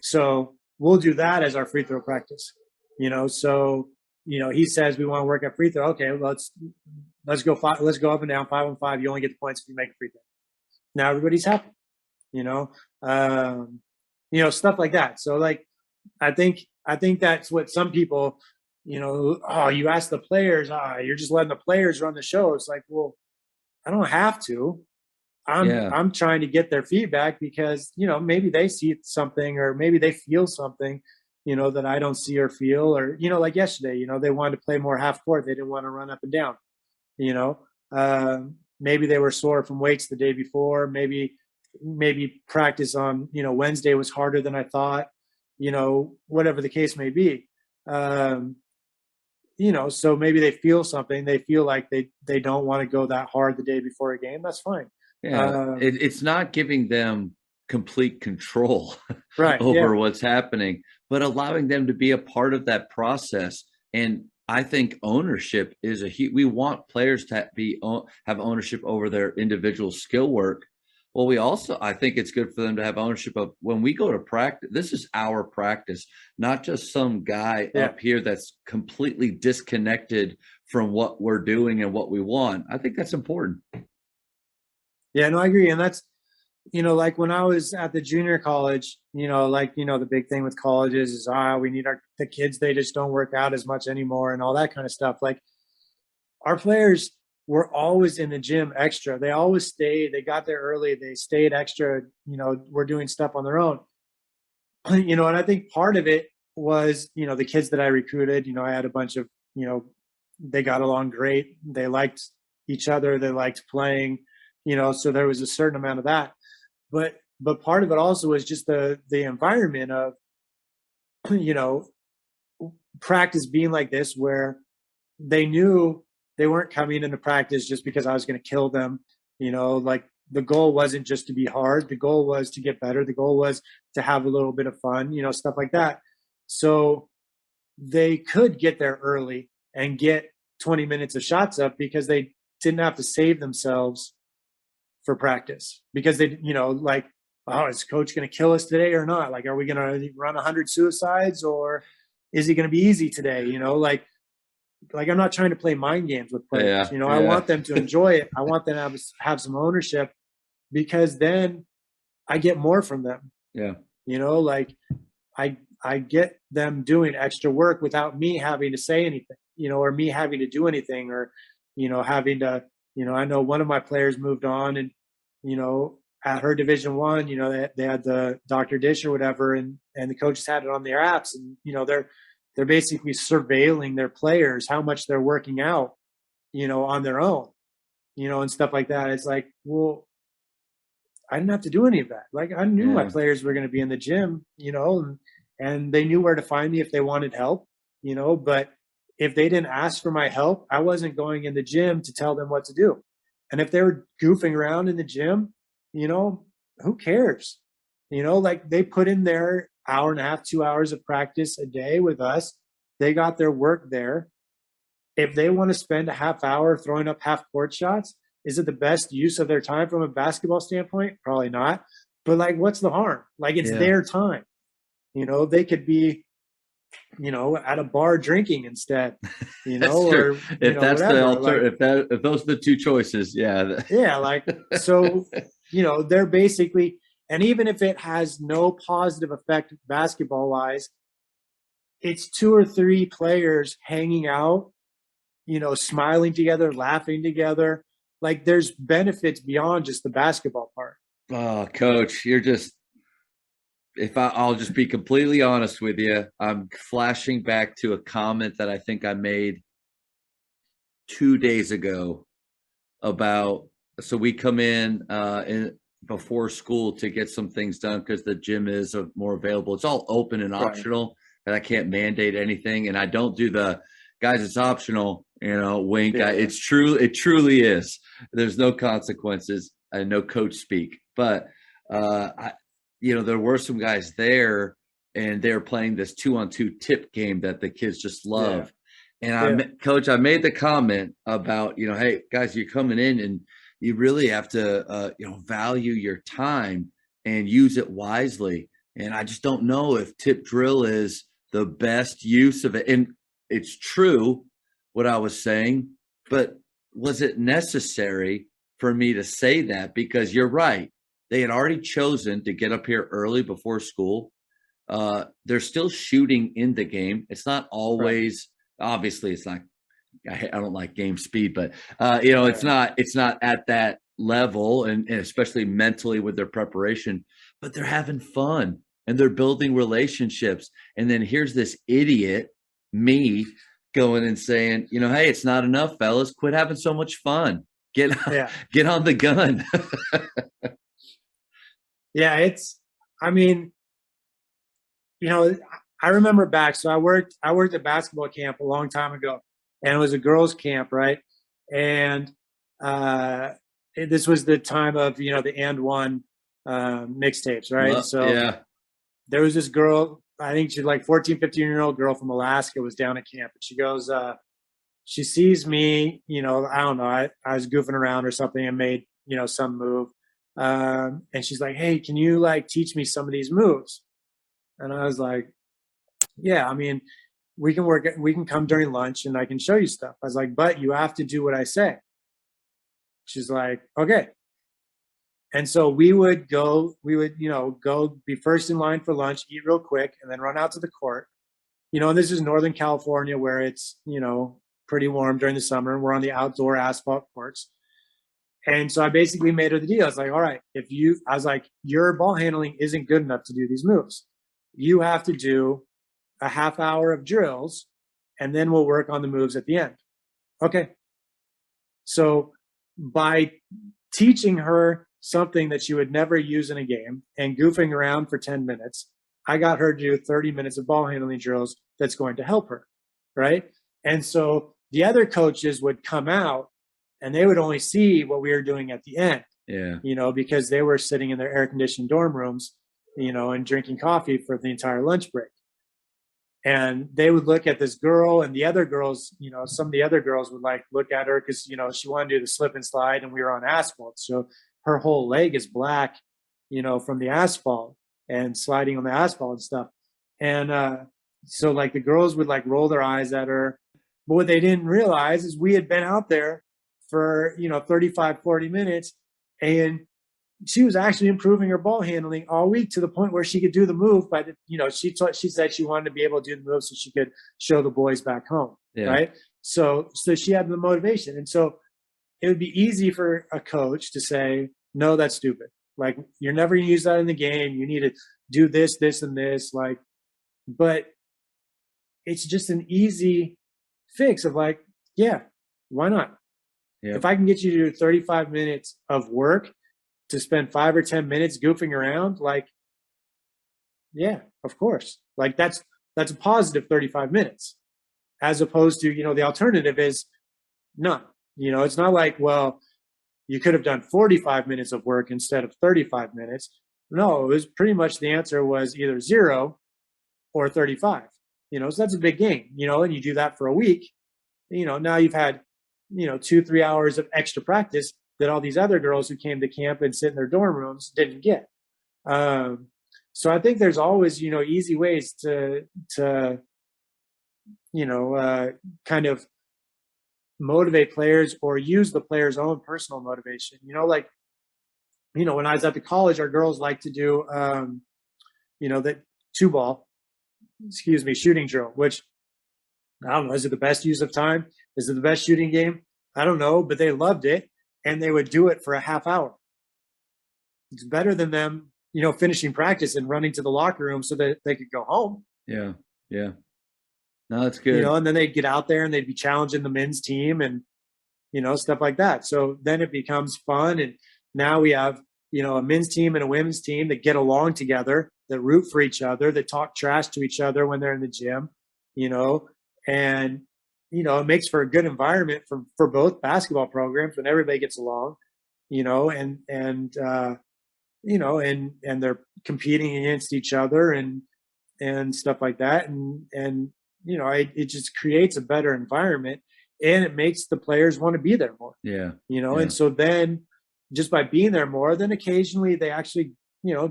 So we'll do that as our free throw practice, So, he says we want to work at free throw. Okay, let's go let's go up and down 5-on-5. You only get the points if you make a free throw. Now everybody's happy, stuff like that. So like, I think that's what some people, oh, you ask the players, you're just letting the players run the show. It's like, well, I don't have to. I'm trying to get their feedback because, maybe they see something or maybe they feel something, that I don't see or feel, or, like yesterday, they wanted to play more half court. They didn't want to run up and down, maybe they were sore from weights the day before. Maybe practice on, Wednesday was harder than I thought, whatever the case may be. So maybe they feel something. They feel like they don't want to go that hard the day before a game. That's fine. Yeah, it's not giving them complete control right, over what's happening, but allowing them to be a part of that process. And I think ownership is we want players to have ownership over their individual skill work. Well, I think it's good for them to have ownership of when we go to practice. This is our practice, not just some guy up here that's completely disconnected from what we're doing and what we want. I think that's important. Yeah, no, I agree. And that's, like when I was at the junior college, the big thing with colleges is, we need the kids, they just don't work out as much anymore and all that kind of stuff. Like our players were always in the gym extra. They always stayed. They got there early. They stayed extra, were doing stuff on their own. And I think part of it was, the kids that I recruited, I had a bunch of, they got along great. They liked each other. They liked playing, so there was a certain amount of that. But part of it also was just the environment of, practice being like this, where they knew they weren't coming into practice just because I was going to kill them. Like the goal wasn't just to be hard. The goal was to get better. The goal was to have a little bit of fun, stuff like that. So they could get there early and get 20 minutes of shots up because they didn't have to save themselves for practice, because they, like, oh, is coach going to kill us today or not? Like, are we going to run 100 suicides or is it going to be easy today? Like I'm not trying to play mind games with players. I want them to enjoy it. I want them to have some ownership, because then I get more from them. Yeah. Like I get them doing extra work without me having to say anything, or me having to do anything, or, having to, I know one of my players moved on and, at her Division I, they had the Dr. Dish or whatever, and the coaches had it on their apps, and, they're basically surveilling their players, how much they're working out, on their own, and stuff like that. It's like, well, I didn't have to do any of that. Like I knew my players were going to be in the gym, and they knew where to find me if they wanted help, but if they didn't ask for my help, I wasn't going in the gym to tell them what to do. And if they were goofing around in the gym, who cares? Like they put in their hour and a half, 2 hours of practice a day with us. They got their work there. If they want to spend a half hour throwing up half court shots, is it the best use of their time from a basketball standpoint? Probably not. But like, what's the harm? Like, it's their time. They could be, at a bar drinking instead, or if that's whatever. the alternative, if those are the two choices, yeah. Yeah, so, they're basically, and even if it has no positive effect basketball wise, it's 2 or 3 players hanging out, smiling together, laughing together. Like there's benefits beyond just the basketball part. Oh, Coach, I'll just be completely honest with you, I'm flashing back to a comment that I think I made 2 days ago so we come in before school to get some things done because the gym is more available. It's all open and optional, and I can't mandate anything. And I don't do the guys, it's optional, wink. Yeah. It truly is. There's no consequences and no coach speak. But there were some guys there, and they're playing this 2-on-2 tip game that the kids just love. Yeah. And Coach, I made the comment about, hey guys, you're coming in and you really have to, value your time and use it wisely. And I just don't know if tip drill is the best use of it. And it's true what I was saying, but was it necessary for me to say that? Because you're right. They had already chosen to get up here early before school. They're still shooting in the game. It's not always, obviously it's not, I don't like game speed, but it's not at that level, and especially mentally with their preparation, but they're having fun and they're building relationships. And then here's this idiot, me, going and saying, hey, it's not enough, fellas. Quit having so much fun. Get on the gun. Yeah, I remember back. So I worked at basketball camp a long time ago, and it was a girls' camp, right? And this was the time of the And One mixtapes, right? There was this girl, I think she's like 14, 15-year-old girl from Alaska, was down at camp, and she goes, she sees me, I don't know, I was goofing around or something and made some move, and she's like, hey, can you teach me some of these moves? And I was like, yeah, I mean, we can come during lunch and I can show you stuff. I was like, but you have to do what I say. She's like, okay. And so we would go be first in line for lunch, eat real quick, and then run out to the court. And this is Northern California where it's, pretty warm during the summer, and we're on the outdoor asphalt courts. And so I basically made her the deal. I was like, all right, your ball handling isn't good enough to do these moves. You have to do a half hour of drills, and then we'll work on the moves at the end. Okay. So by teaching her something that she would never use in a game and goofing around for 10 minutes, I got her to do 30 minutes of ball handling drills that's going to help her, right? And so the other coaches would come out and they would only see what we were doing at the end. Yeah. Because they were sitting in their air-conditioned dorm rooms, and drinking coffee for the entire lunch break. And they would look at this girl, and the other girls, some of the other girls would look at her because, she wanted to do the slip and slide, and we were on asphalt. So her whole leg is black, from the asphalt and sliding on the asphalt and stuff. And so the girls would roll their eyes at her. But what they didn't realize is we had been out there for, 35, 40 minutes, and she was actually improving her ball handling all week to the point where she could do the move. But she said she wanted to be able to do the move so she could show the boys back home. Yeah. Right. So she had the motivation. And so it would be easy for a coach to say, no, that's stupid. You're never going to use that in the game. You need to do this, this, and this. But it's just an easy fix of yeah, why not? Yeah. If I can get you to do 35 minutes of work to spend 5 or 10 minutes goofing around, Yeah, of course. Like that's a positive 35 minutes, as opposed to, the alternative is none. It's not like, well, you could have done 45 minutes of work instead of 35 minutes. No, it was pretty much the answer was either 0 or 35. So that's a big gain, and you do that for a week. Now you've had, 2-3 hours of extra practice that all these other girls who came to camp and sit in their dorm rooms didn't get. So I think there's always, easy ways to kind of motivate players or use the player's own personal motivation. Like, when I was at the college, our girls like to do, the shooting drill, which I don't know, is it the best use of time? Is it the best shooting game? I don't know, but they loved it and they would do it for a half hour. It's better than them, finishing practice and running to the locker room so that they could go home. Yeah. Yeah. No, that's good. And then they'd get out there and they'd be challenging the men's team and, stuff like that. So then it becomes fun. And now we have, a men's team and a women's team that get along together, that root for each other, that talk trash to each other when they're in the gym, and, it makes for a good environment for both basketball programs when everybody gets along, and they're competing against each other and stuff like that. And, it just creates a better environment and it makes the players want to be there more. Yeah. And so then just by being there more, then occasionally they actually,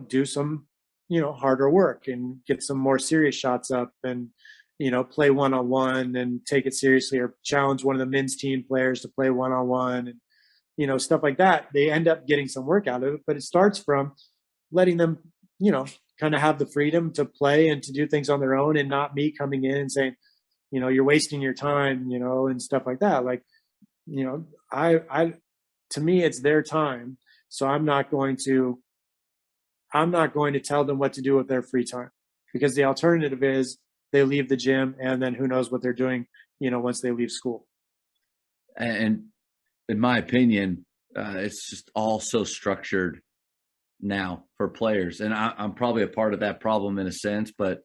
do some, harder work and get some more serious shots up and, play one-on-one and take it seriously or challenge one of the men's team players to play one-on-one and, stuff like that. They end up getting some work out of it, but it starts from letting them, kind of have the freedom to play and to do things on their own and not me coming in and saying, you're wasting your time, and stuff like that. Like, I to me, it's their time. So I'm not going to tell them what to do with their free time, because the alternative is they leave the gym and then who knows what they're doing, once they leave school. And in my opinion, it's just all so structured now for players. And I'm probably a part of that problem in a sense, but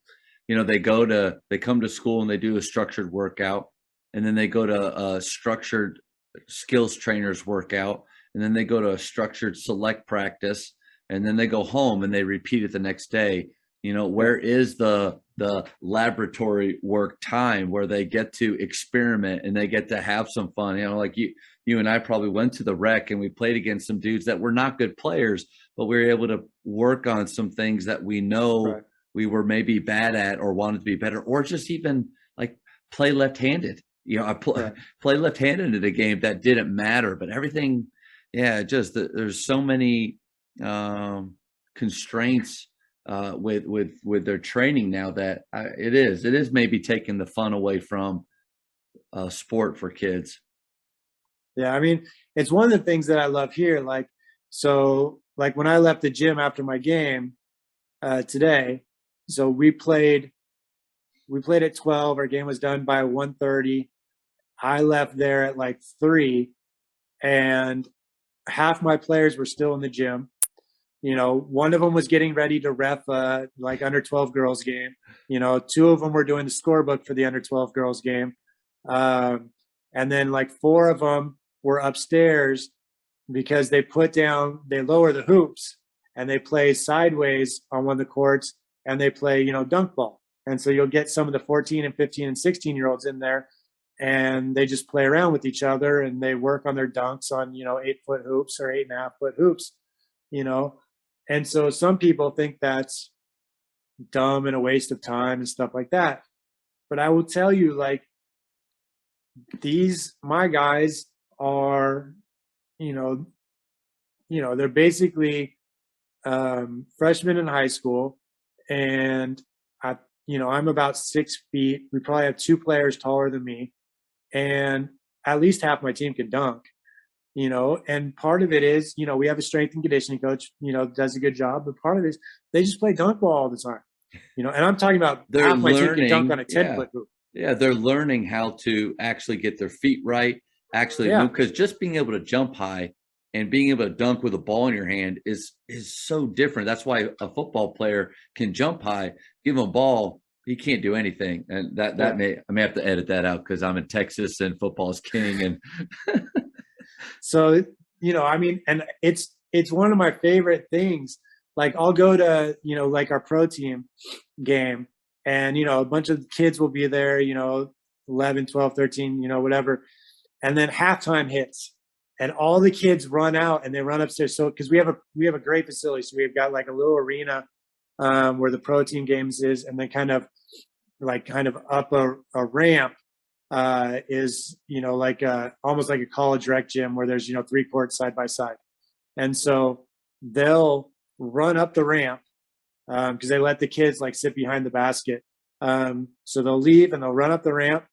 they come to school and they do a structured workout, and then they go to a structured skills trainers workout, and then they go to a structured select practice, and then they go home and they repeat it the next day. Where is the laboratory work time where they get to experiment and they get to have some fun? Like you and I probably went to the rec and we played against some dudes that were not good players, but we were able to work on some things that we know right. We were maybe bad at or wanted to be better, or just even like play left-handed. I play left-handed in a game that didn't matter, but everything, just there's so many constraints with their training now that it is maybe taking the fun away from sport for kids. Yeah, I mean, it's one of the things that I love here. Like when I left the gym after my game today, so we played at 12. Our game was done by 1:30. I left there at like 3, and half my players were still in the gym. One of them was getting ready to ref like under 12 girls game. 2 of them were doing the scorebook for the under 12 girls game. And then like 4 of them were upstairs because they lower the hoops and they play sideways on one of the courts and they play, dunk ball. And so you'll get some of the 14 and 15 and 16-year-olds in there and they just play around with each other and they work on their dunks on, 8-foot hoops or 8.5-foot hoops, And so some people think that's dumb and a waste of time and stuff like that. But I will tell you, like, my guys are, they're basically freshmen in high school, and I'm about 6 feet. We probably have 2 players taller than me, and at least half my team can dunk. And part of it is, we have a strength and conditioning coach, does a good job, but part of it is they just play dunk ball all the time, and I'm talking about half my team can dunk on a 10-foot hoop. Yeah, they're learning how to actually get their feet right, actually move, because just being able to jump high and being able to dunk with a ball in your hand is so different. That's why a football player can jump high, give him a ball, he can't do anything. And I may have to edit that out because I'm in Texas and football is king. And So, I mean, and it's one of my favorite things. Like I'll go to, like our pro team game, and, a bunch of kids will be there, 11, 12, 13, whatever. And then halftime hits and all the kids run out and they run upstairs. So, cause we have a great facility. So we've got like a little arena where the pro team games is, and then kind of up a ramp is, like almost like a college rec gym where there's, 3 courts side by side. And so they'll run up the ramp because they let the kids like sit behind the basket. So they'll leave and they'll run up the ramp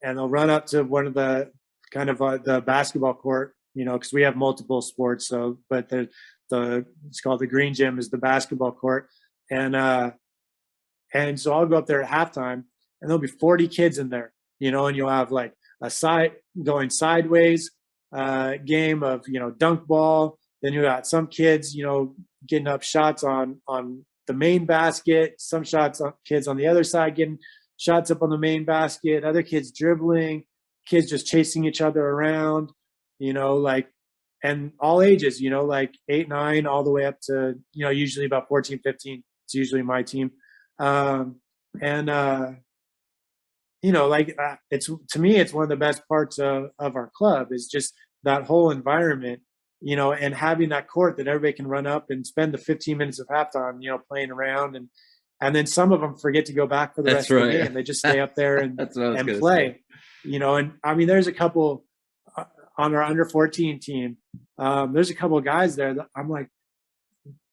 and they'll run up to one of the kind of the basketball court, because we have multiple sports. So, but it's called the green gym is the basketball court. And so I'll go up there at halftime and there'll be 40 kids in there, and you'll have like a side going sideways game of, dunk ball. Then you got some kids, getting up shots on the main basket, some kids on the other side getting shots up on the main basket, other kids dribbling, kids just chasing each other around, and all ages, like 8, 9, all the way up to, usually about 14, 15. It's usually my team. It's, to me, it's one of the best parts of our club is just that whole environment, and having that court that everybody can run up and spend the 15 minutes of halftime, playing around. And then some of them forget to go back for the rest of the game. They just stay up there and play, and I mean, there's a couple on our under 14 team. There's a couple of guys there that I'm like,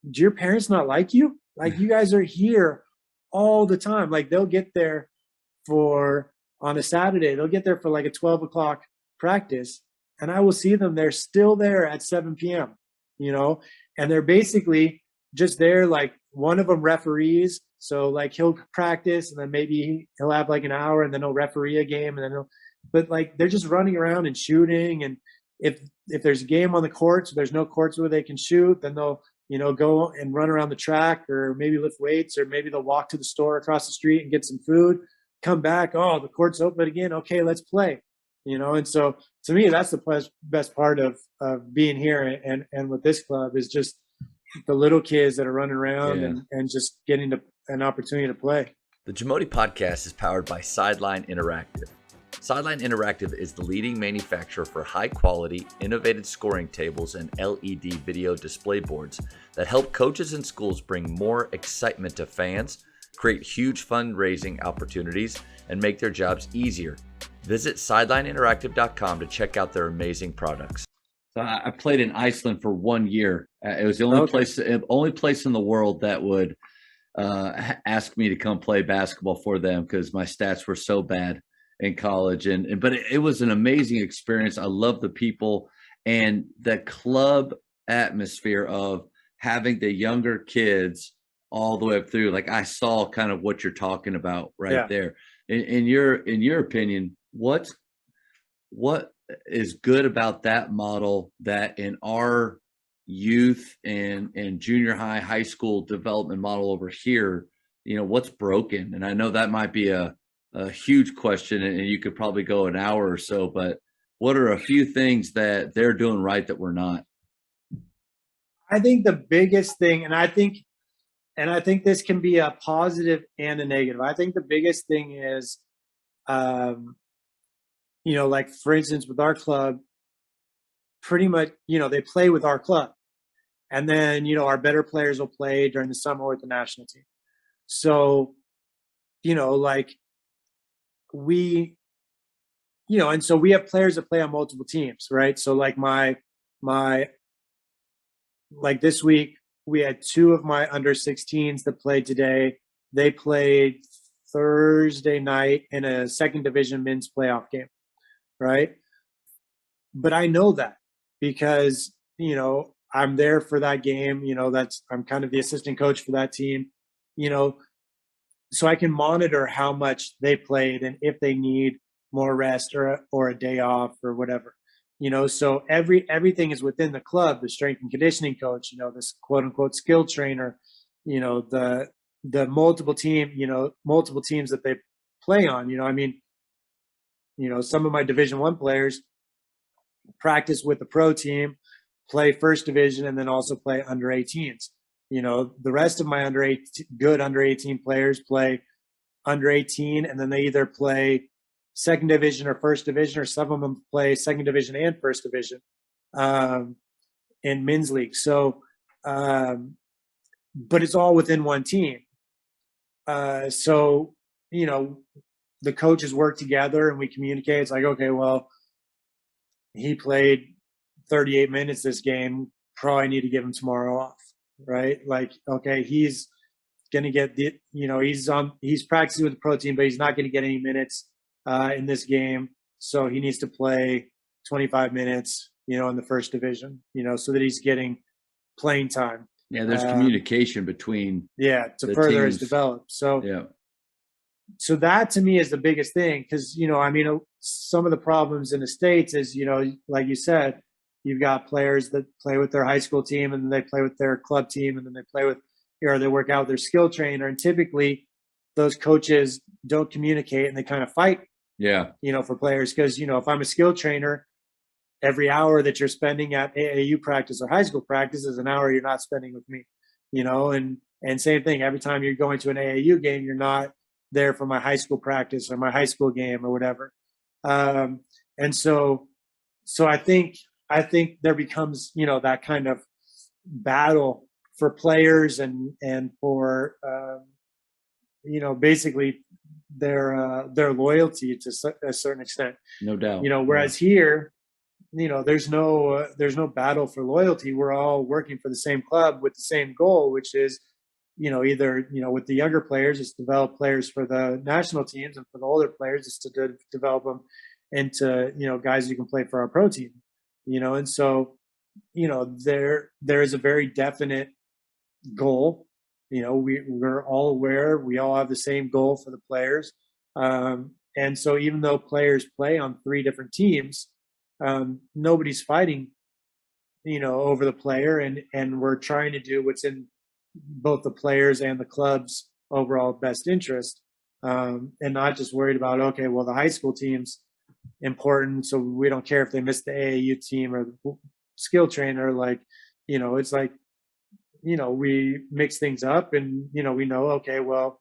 do your parents not like you? Like you guys are here all the time. Like they'll get there on a Saturday, they'll get there for like a 12 o'clock practice. And I will see them, they're still there at 7 p.m., and they're basically just there. Like one of them referees. So like he'll practice and then maybe he'll have like an hour and then he'll referee a game and then but like they're just running around and shooting. And if there's a game on the courts, there's no courts where they can shoot, then they'll, go and run around the track or maybe lift weights, or maybe they'll walk to the store across the street and get some food, come back. Oh, the court's open again. Okay, let's play. And so to me, that's the best part of being here and with this club is just the little kids that are running around and just getting an opportunity to play. The Jamodi podcast is powered by Sideline Interactive. Sideline Interactive is the leading manufacturer for high-quality, innovative scoring tables and LED video display boards that help coaches and schools bring more excitement to fans, create huge fundraising opportunities, and make their jobs easier. Visit sidelineinteractive.com to check out their amazing products. So I played in Iceland for 1 year. It was the only place in the world that would ask me to come play basketball for them because my stats were so bad in college. But it was an amazing experience. I love the people and the club atmosphere of having the younger kids all the way up through. Like I saw kind of what you're talking about there. In your opinion, what is good about that model that in our youth and junior high school development model over here, what's broken? And I know that might be a huge question and you could probably go an hour or so, but what are a few things that they're doing right that we're not? I think the biggest thing, and I think this can be a positive and a negative. I think the biggest thing is, like for instance, with our club, pretty much, they play with our club. And then, our better players will play during the summer with the national team. So, like we, and so we have players that play on multiple teams, right? So like like this week, we had 2 of my under 16s that played today. They played Thursday night in a second division men's playoff game, right? But I know that because, I'm there for that game, I'm kind of the assistant coach for that team, so I can monitor how much they played and if they need more rest or a day off or whatever, So everything is within the club, the strength and conditioning coach, this quote unquote skill trainer, the multiple teams that they play on. Some of my Division I players practice with the pro team, play first division, and then also play under 18s. The rest of my good under 18 players play under 18, and then they either play second division or first division, or some of them play second division and first division in men's league. So, but it's all within one team. So, the coaches work together and we communicate. It's like, okay, well, he played 38 minutes this game. Probably need to give him tomorrow off, right? Like, okay, he's going to get he's practicing with the pro team, but he's not going to get any minutes in this game. So he needs to play 25 minutes, in the first division, so that he's getting playing time. Yeah, there's communication between to further his development. So that to me is the biggest thing, because some of the problems in the States is, like you said, you've got players that play with their high school team, and then they play with their club team, and then they play with, they work out with their skill trainer, and typically those coaches don't communicate and they kind of fight. For players, because if I'm a skill trainer, every hour that you're spending at AAU practice or high school practice is an hour you're not spending with me, and same thing, every time you're going to an AAU game, you're not there for my high school practice or my high school game or whatever. And so I think there becomes, that kind of battle for players and for, basically their loyalty to a certain extent. No doubt. Whereas here, there's no battle for loyalty. We're all working for the same club with the same goal, which is, either, with the younger players, it's develop players for the national teams, and for the older players, it's to develop them into, guys who can play for our pro team, and so, there is a very definite goal. We're all aware, we all have the same goal for the players. And so even though players play on 3 different teams, nobody's fighting, over the player, and we're trying to do what's in both the players and the club's overall best interest, and not just worried about, okay, well, the high school team's important, so we don't care if they miss the AAU team or the skill trainer. Like, it's like, we mix things up, and, we know, okay, well,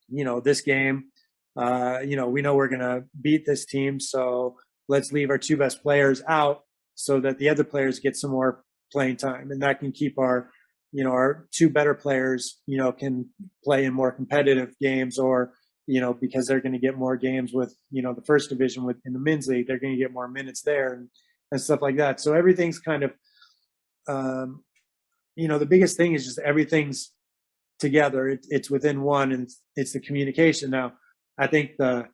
this game, we know we're going to beat this team, so let's leave our 2 best players out so that the other players get some more playing time, and that can keep our 2 better players, can play in more competitive games, or, because they're going to get more games with, the first division in the men's league, they're going to get more minutes there and stuff like that. So everything's kind of, the biggest thing is just everything's together. It's within one, and it's the communication. Now, I think the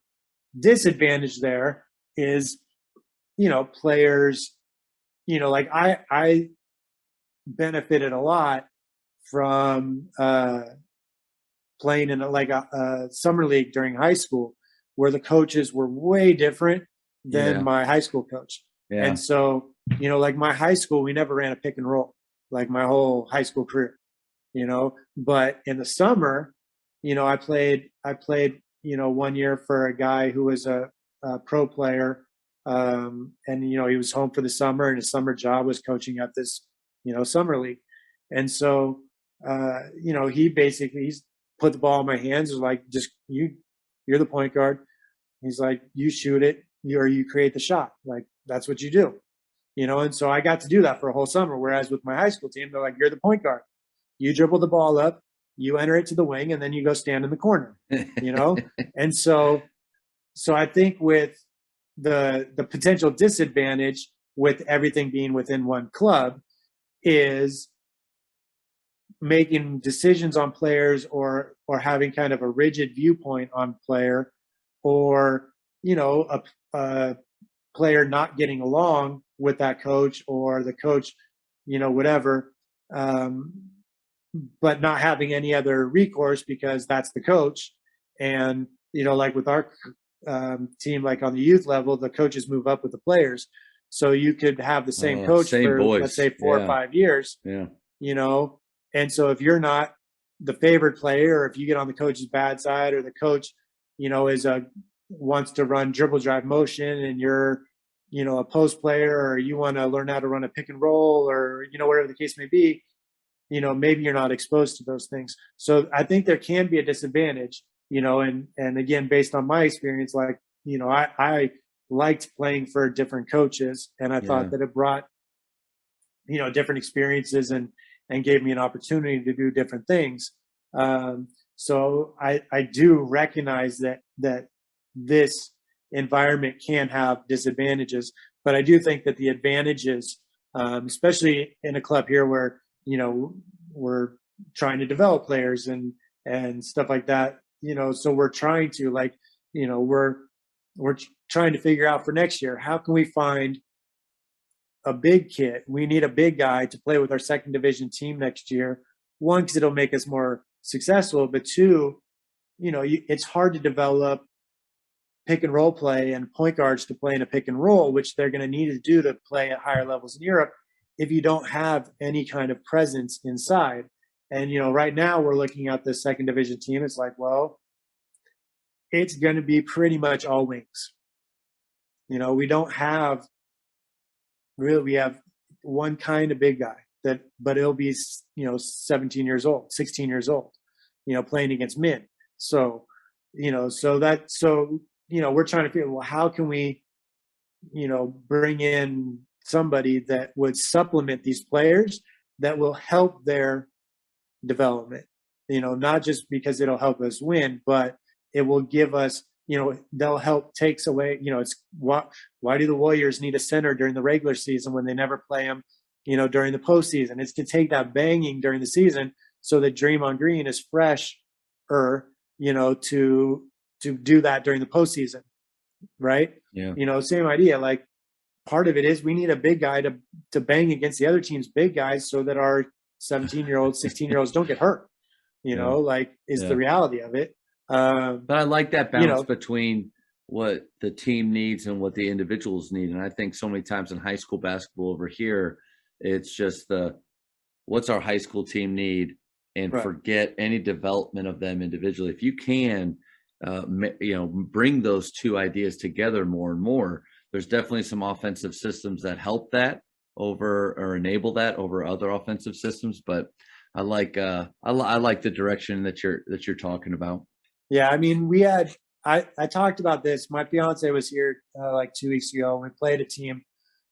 disadvantage there is, players, like I benefited a lot from playing in a summer league during high school, where the coaches were way different than my high school coach. And so, like my high school, we never ran a pick and roll, like my whole high school career, but in the summer, I played, 1 year for a guy who was a pro player. And, he was home for the summer, and his summer job was coaching at this, summer league. And so, he's put the ball in my hands, was like, just you're the point guard. He's like, you shoot it, or you create the shot. Like, that's what you do, and so I got to do that for a whole summer. Whereas with my high school team, they're like, you're the point guard. You dribble the ball up, you enter it to the wing, and then you go stand in the corner, And so I think with the potential disadvantage with everything being within one club is making decisions on players, or having kind of a rigid viewpoint on player, or, a player not getting along with that coach, or the coach, whatever, but not having any other recourse because that's the coach. And, like with our team, like on the youth level, the coaches move up with the players. So you could have the same coach Same for, voice. let's say, 4 or 5 years, Yeah. And so if you're not the favored player, or if you get on the coach's bad side, or the coach, wants to run dribble drive motion, and you're, a post player, or you want to learn how to run a pick and roll, or, whatever the case may be, maybe you're not exposed to those things. So I think there can be a disadvantage, and again, based on my experience, like, I liked playing for different coaches, and I thought that it brought, different experiences, and gave me an opportunity to do different things. So I do recognize that this environment can have disadvantages, but I do think that the advantages, especially in a club here where, we're trying to develop players and stuff like that, so we're trying to, like, we're trying to figure out for next year, how can we find a big kid? We need a big guy to play with our second division team next year. One, because it'll make us more successful, but two, it's hard to develop pick and roll play and point guards to play in a pick and roll, which they're going to need to do to play at higher levels in Europe, if you don't have any kind of presence inside. And, right now we're looking at the second division team. It's like, well, it's going to be pretty much all wings. We don't have really, we have one kind of big guy but it'll be, 17 years old, 16 years old, playing against men. So, we're trying to figure, well, how can we, bring in somebody that would supplement these players that will help their development, not just because it'll help us win, but it will give us, they'll help takes away, it's why do the Warriors need a center during the regular season when they never play them, during the postseason? It's to take that banging during the season so that Draymond Green is fresh, to do that during the postseason. Right. Yeah. Same idea. Like, part of it is we need a big guy to bang against the other team's big guys so that our 17-year-olds, 16-year-olds don't get hurt, is the reality of it. But I like that balance between what the team needs and what the individuals need. And I think so many times in high school basketball over here, it's just what's our high school team need, and forget any development of them individually. If you can, bring those two ideas together more and more, there's definitely some offensive systems that help that over, or enable that over other offensive systems. But I like I like the direction that you're talking about. Yeah, I mean, I talked about this. My fiance was here like 2 weeks ago. We played a team,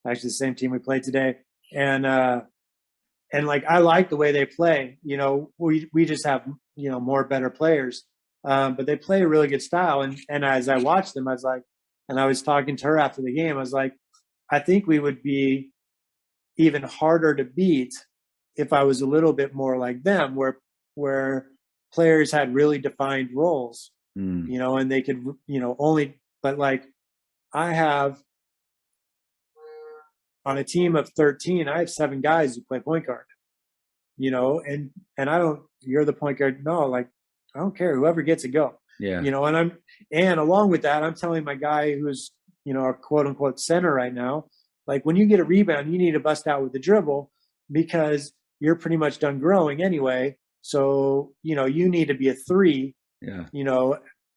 actually the same team we played today, and like, I like the way they play. We just have more better players, but they play a really good style. And as I watched them, I was like, and I was talking to her after the game, I was like, I think we would be even harder to beat if I was a little bit more like them, where players had really defined roles, and they could, only, but like, I have on a team of 13, I have 7 guys who play point guard, and I don't, you're the point guard. No, like, I don't care. Whoever gets it, go. Yeah. And along with that, I'm telling my guy who's, our quote unquote center right now, like, when you get a rebound, you need to bust out with the dribble, because you're pretty much done growing anyway. So, you need to be a 3. Yeah.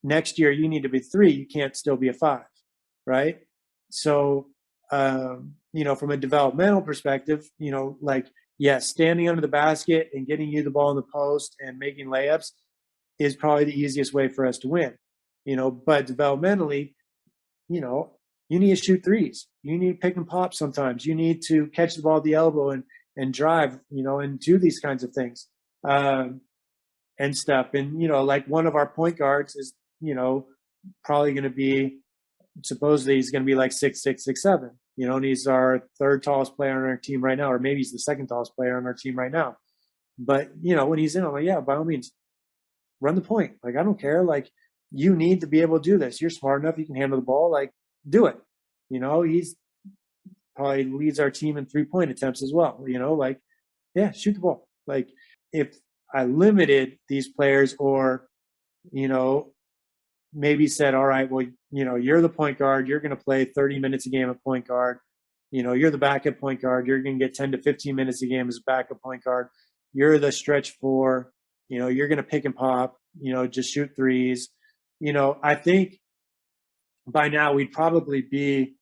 Next year you need to be 3. You can't still be a 5. Right. So, from a developmental perspective, like, yes, standing under the basket and getting you the ball in the post and making layups is probably the easiest way for us to win, but developmentally, you need to shoot threes. You need to pick and pop sometimes. You need to catch the ball at the elbow and drive, and do these kinds of things, and stuff. And, like, one of our point guards is, probably going to be, supposedly he's going to be like 6'6", 6'7", and he's our 3rd tallest player on our team right now, or maybe he's the 2nd tallest player on our team right now. But, when he's in, I'm like, yeah, by all means, run the point. Like, I don't care. Like, you need to be able to do this. You're smart enough. You can handle the ball. Like, do it. He's probably leads our team in 3-point attempts as well. Like, yeah, shoot the ball. Like, if I limited these players, or, maybe said, all right, well, you're the point guard. You're going to play 30 minutes a game at point guard. You're the backup point guard. You're going to get 10 to 15 minutes a game as a backup point guard. You're the stretch four. You're going to pick and pop, just shoot threes. I think by now we'd probably be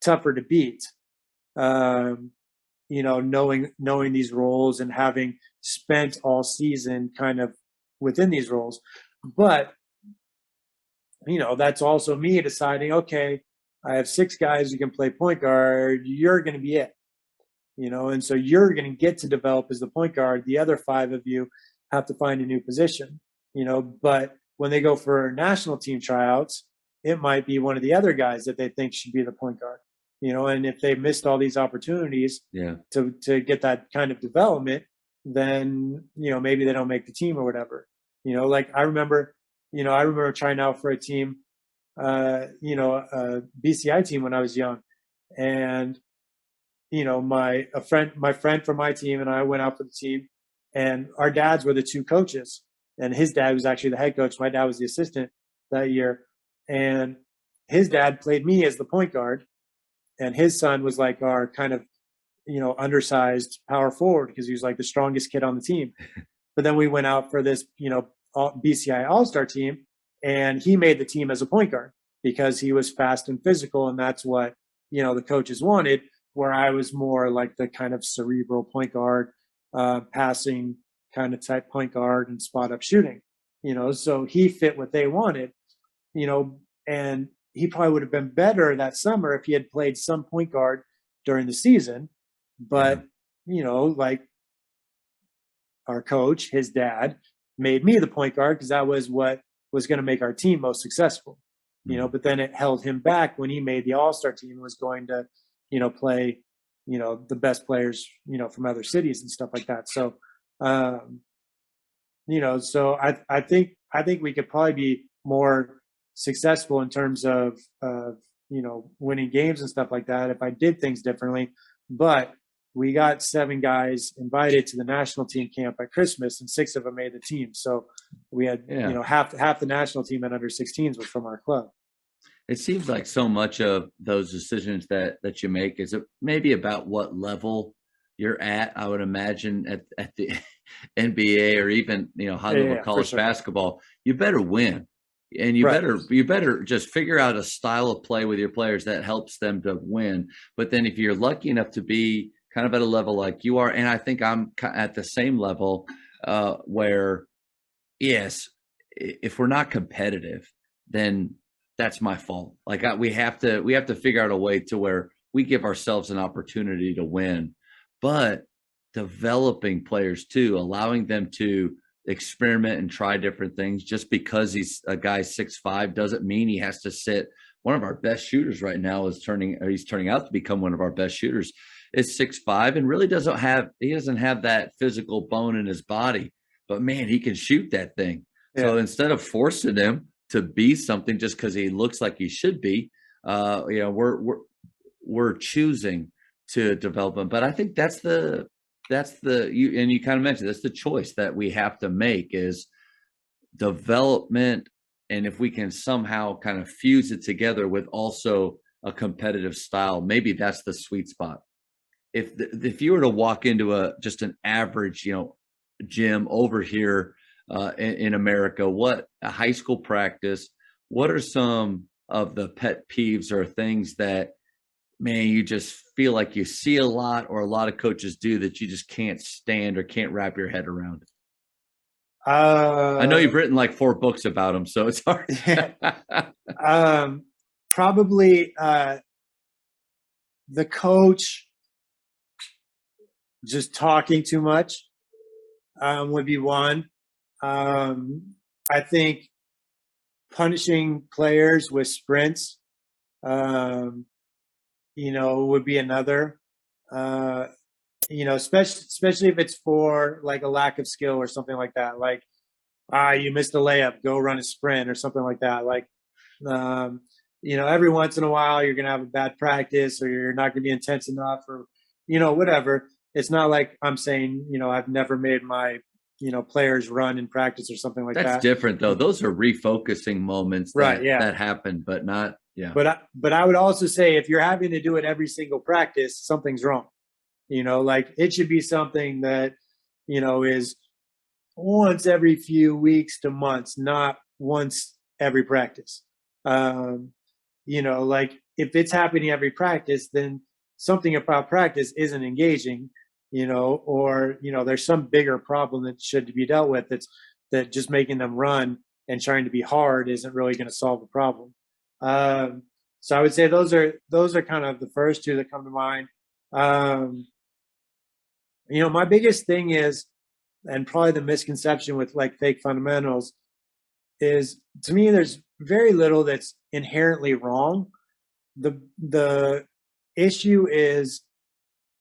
tougher to beat, knowing these roles and having spent all season kind of within these roles. But, that's also me deciding, okay, I have 6 guys who can play point guard. You're going to be it, and so you're going to get to develop as the point guard. The other 5 of you have to find a new position, but when they go for national team tryouts, it might be one of the other guys that they think should be the point guard, and if they missed all these opportunities to get that kind of development, then, maybe they don't make the team or whatever, like I remember trying out for a team, a BCI team when I was young, and, my friend from my team and I went out for the team, and our dads were the 2 coaches, and his dad was actually the head coach. My dad was the assistant that year, and his dad played me as the point guard, and his son was like our kind of, undersized power forward because he was like the strongest kid on the team. But then we went out for this, BCI All-Star team, and he made the team as a point guard because he was fast and physical, and that's what, the coaches wanted, where I was more like the kind of cerebral point guard, passing kind of type point guard and spot up shooting, so he fit what they wanted, and he probably would have been better that summer if he had played some point guard during the season. But, like our coach, his dad, made me the point guard because that was what was going to make our team most successful, but then it held him back when he made the All-Star team and was going to, play, the best players, from other cities and stuff like that. So, so I think we could probably be more successful in terms of, winning games and stuff like that if I did things differently. But we got 7 guys invited to the national team camp at Christmas, and 6 of them made the team. So we had, half the national team at under 16s was from our club. It seems like so much of those decisions that you make is maybe about what level you're at. I would imagine at the NBA or even, high level college basketball, you better win. And you better just figure out a style of play with your players that helps them to win. But then if you're lucky enough to be kind of at a level like you are, and I think I'm at the same level, where, yes, if we're not competitive, then that's my fault. Like we have to figure out a way to where we give ourselves an opportunity to win, but developing players too, allowing them to experiment and try different things. Just because he's a guy 6'5" doesn't mean he has to sit. One of our best shooters right now he's turning out to become one of our best shooters. Is 6'5" and really doesn't have that physical bone in his body, but man, he can shoot that thing. Yeah. So instead of forcing him to be something just because he looks like he should be, we're choosing to develop him. But I think that's the you kind of mentioned that's the choice that we have to make is development, and if we can somehow kind of fuse it together with also a competitive style, maybe that's the sweet spot. If you were to walk into just an average gym over here in America, what a high school practice, what are some of the pet peeves or things that, man, you just feel like you see a lot or a lot of coaches do that you just can't stand or can't wrap your head around? I know you've written like 4 books about them, so it's hard. Probably the coach just talking too much would be one. I think punishing players with sprints, would be another. Especially if it's for like a lack of skill or something like that. Like, you missed a layup, go run a sprint or something like that. Like, every once in a while you're gonna have a bad practice or you're not gonna be intense enough or, whatever. It's not like I'm saying, I've never made my players run in practice or something like That's that. different though. Those are refocusing moments Right. Yeah. that happen, but not, yeah. But I would also say if you're having to do it every single practice, something's wrong. Like it should be something that, is once every few weeks to months, not once every practice. Like if it's happening every practice, then something about practice isn't engaging, or, there's some bigger problem that should be dealt with. That just making them run and trying to be hard isn't really going to solve the problem. So I would say those are kind of the first two that come to mind. My biggest thing is, and probably the misconception with like fake fundamentals is, to me, there's very little that's inherently wrong. The issue is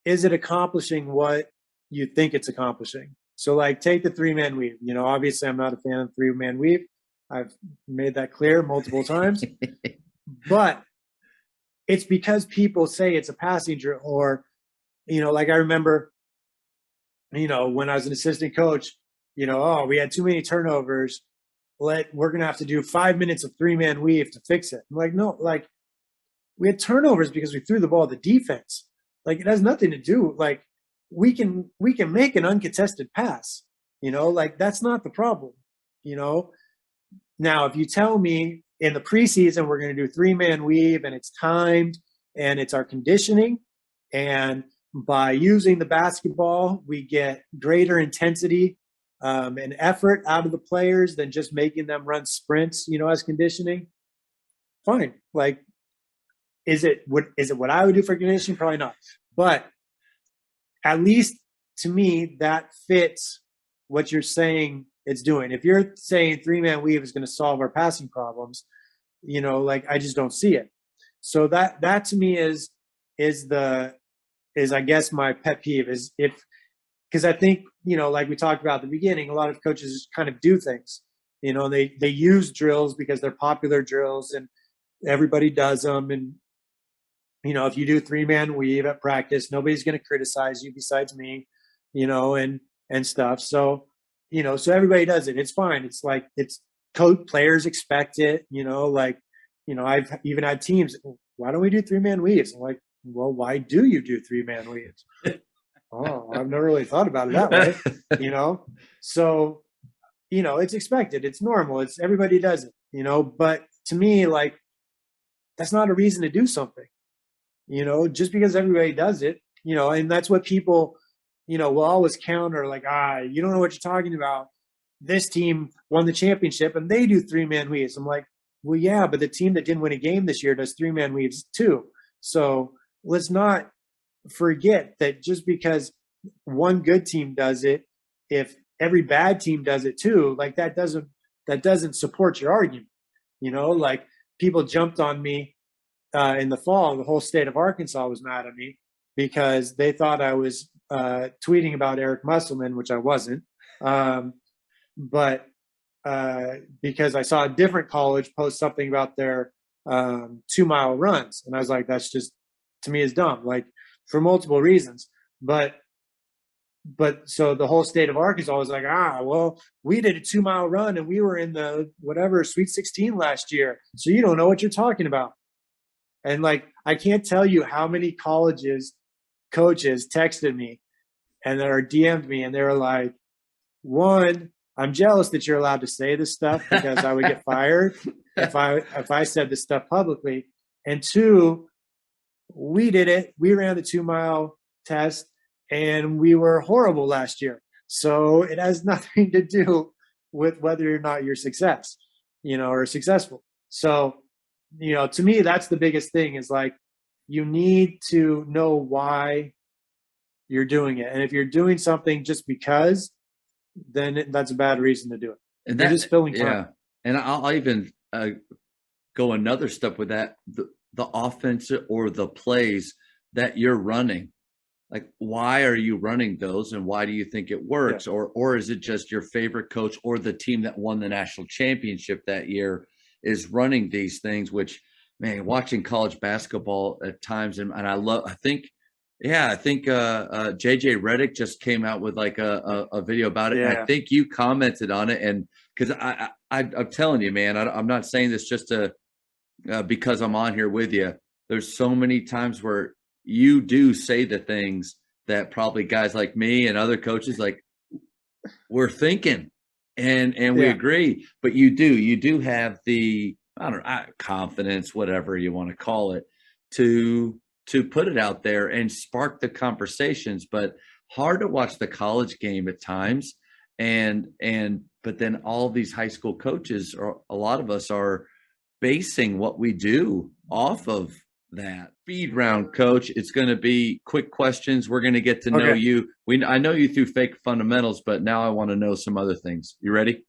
it accomplishing what you think it's accomplishing? So like take the 3-man weave. Obviously I'm not a fan of 3-man weave. I've made that clear multiple times. But it's because people say it's a passing drill, or, like I remember, when I was an assistant coach, oh, we had too many turnovers. We're going to have to do 5 minutes of 3-man weave to fix it. I'm like, no, like we had turnovers because we threw the ball to defense. Like it has nothing to do. Like we can make an uncontested pass, like that's not the problem, Now, if you tell me in the preseason we're going to do 3-man weave and it's timed and it's our conditioning, and by using the basketball we get greater intensity and effort out of the players than just making them run sprints, as conditioning, fine. Like, is it what I would do for conditioning? Probably not. But at least to me, that fits what you're saying it's doing. If you're saying 3-man weave is going to solve our passing problems, like I just don't see it. So that to me is I guess my pet peeve is because I think, like we talked about at the beginning, a lot of coaches kind of do things, they use drills because they're popular drills and everybody does them. And, if you do 3-man weave at practice, nobody's going to criticize you besides me, and stuff. So, so everybody does it. It's fine. It's like, it's players expect it, like, I've even had teams, why don't we do 3-man weaves? I'm like, well, why do you do 3-man weaves? Oh, I've never really thought about it that way, So, it's expected. It's normal. It's everybody does it, but to me, like, that's not a reason to do something, just because everybody does it, and that's what people, will always counter, like, you don't know what you're talking about. This team won the championship and they do 3-man weaves. I'm like, well, yeah, but the team that didn't win a game this year does 3-man weaves too. So let's not forget that just because one good team does it, if every bad team does it too, like that doesn't support your argument. Like people jumped on me in the fall. The whole state of Arkansas was mad at me because they thought I was tweeting about Eric Musselman, which I wasn't. But because I saw a different college post something about their 2-mile runs. And I was like, that's just, to me, is dumb, like for multiple reasons. But so the whole state of Arkansas was like, well, we did a 2-mile run and we were in the whatever Sweet 16 last year. So you don't know what you're talking about. And like, I can't tell you how many coaches texted me and that are DM'd me and they were like, one, I'm jealous that you're allowed to say this stuff because I would get fired if I said this stuff publicly. And two, we did it. We ran the 2-mile test and we were horrible last year. So it has nothing to do with whether or not you're or successful. So, to me, that's the biggest thing is like, you need to know why you're doing it. And if you're doing something just because, then that's a bad reason to do it. And that's just filling time. Yeah. And I'll even go another step with that. The offense or the plays that you're running, like, why are you running those and why do you think it works? Yeah. Or is it just your favorite coach or the team that won the national championship that year is running these things, which, man, watching college basketball at times, and I think Yeah, I think JJ Redick just came out with like a video about it. And I Yeah. think you commented on it. And because I'm telling you, man, I'm not saying this just to because I'm on here with you. There's so many times where you do say the things that probably guys like me and other coaches like we're thinking, and we Yeah. agree. But you do have the, I don't know, confidence, whatever you want to call it, to put it out there and spark the conversations. But hard to watch the college game at times, and but then all these high school coaches, or a lot of us, are basing what we do off of that. Speed round, coach. It's going to be quick questions. We're going to get to know Okay. you. I know you through fake fundamentals, but now I want to know some other things. You ready?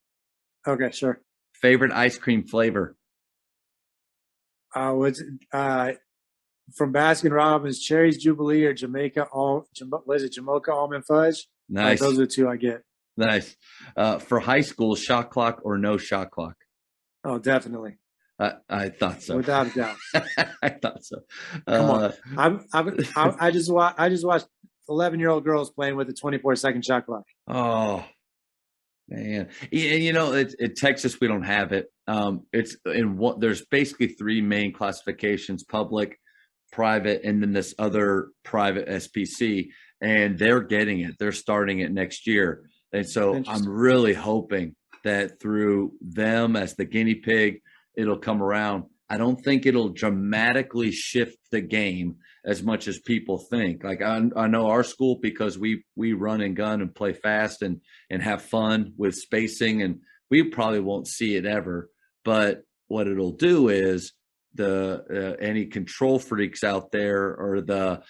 Okay. Sure. Favorite ice cream flavor? What's from Baskin Robbins, Cherries Jubilee or what is it, Jamocha Almond Fudge? Nice. Those are the two I get. Nice. For high school, shot clock or no shot clock? Oh, definitely. I thought so. Without a doubt. I thought so. Come on. I just watched 11-year-old girls playing with a 24-second shot clock. Oh, man. You know, at Texas, we don't have it. It's in what there's basically three main classifications: public, private, and then this other private SPC. And they're getting it. They're starting it next year. And so I'm really hoping that through them as the guinea pig, it'll come around. I don't think it'll dramatically shift the game as much as people think. Like I know our school, because we run and gun and play fast and have fun with spacing, and we probably won't see it ever. But what it'll do is the any control freaks out there, or the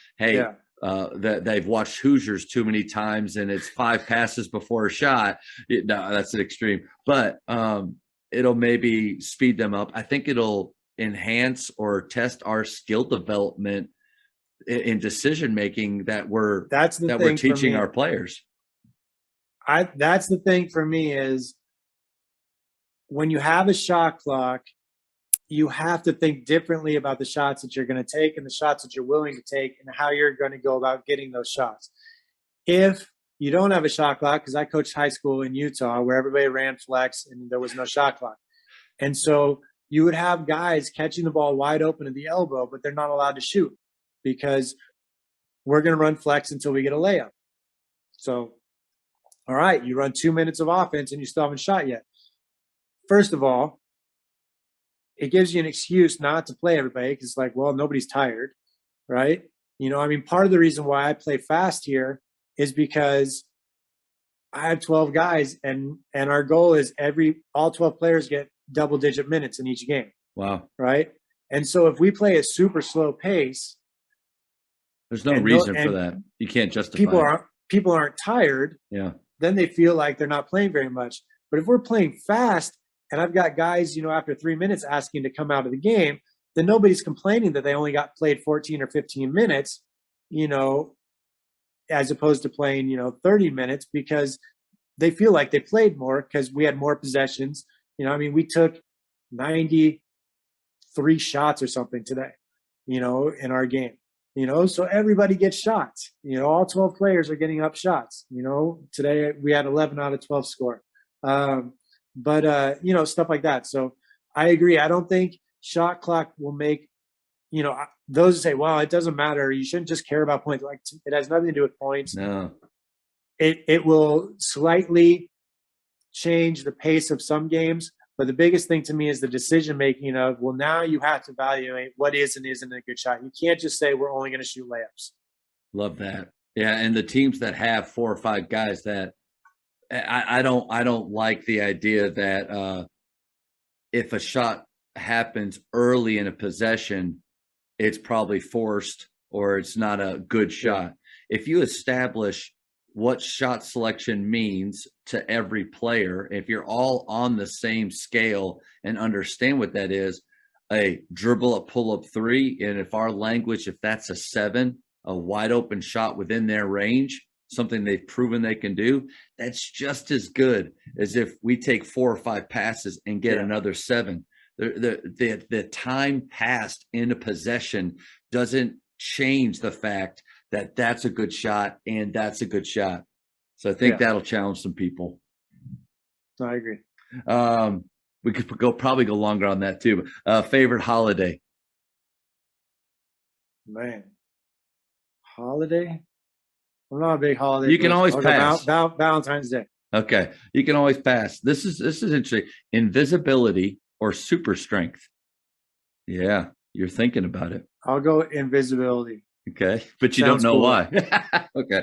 that they've watched Hoosiers too many times and it's 5 passes before a shot. No, that's an extreme. But it'll maybe speed them up. I think it'll enhance or test our skill development in decision making that we're teaching our players. That's the thing for me is when you have a shot clock, you have to think differently about the shots that you're going to take and the shots that you're willing to take and how you're going to go about getting those shots. If you don't have a shot clock, because I coached high school in Utah where everybody ran flex and there was no shot clock. And so you would have guys catching the ball wide open at the elbow, but they're not allowed to shoot because we're going to run flex until we get a layup. So, all right, you run 2 minutes of offense and you still haven't shot yet. First of all, it gives you an excuse not to play everybody because it's like, well, nobody's tired, right? You know, I mean, part of the reason why I play fast here is because I have 12 guys and our goal is all 12 players get double-digit minutes in each game. Wow. Right? And so if we play a super slow pace, there's no reason for that. You can't justify people aren't tired. Yeah. Then they feel like they're not playing very much. But if we're playing fast and I've got guys, you know, after 3 minutes asking to come out of the game, then nobody's complaining that they only got played 14 or 15 minutes, you know, as opposed to playing, 30 minutes because they feel like they played more because we had more possessions. You know, I mean, we took 93 shots or something today, in our game, so everybody gets shots, all 12 players are getting up shots, today we had 11 out of 12 score. But stuff like that. So I agree. I don't think shot clock will make, those who say, well, it doesn't matter. You shouldn't just care about points. Like it has nothing to do with points. No. It will slightly change the pace of some games. But the biggest thing to me is the decision-making of, well, now you have to evaluate what is and isn't a good shot. You can't just say we're only going to shoot layups. Love that. Yeah. And the teams that have 4 or 5 guys that I don't like the idea that if a shot happens early in a possession, it's probably forced or it's not a good shot. If you establish what shot selection means to every player, if you're all on the same scale and understand what that is, a dribble up, pull up 3, and if our language, if that's a 7, a wide open shot within their range, something they've proven they can do, that's just as good as if we take 4 or 5 passes and get another 7. The time passed in a possession doesn't change the fact that's a good shot and that's a good shot. So I think that'll challenge some people. I agree. We could probably go longer on that too. Favorite holiday? Man, holiday? I'm not a big holiday. You can always pass. Valentine's Day. Okay, you can always pass. This is interesting. Invisibility or super strength? Yeah, you're thinking about it. I'll go invisibility. Okay, but you don't know cool. Why. Okay.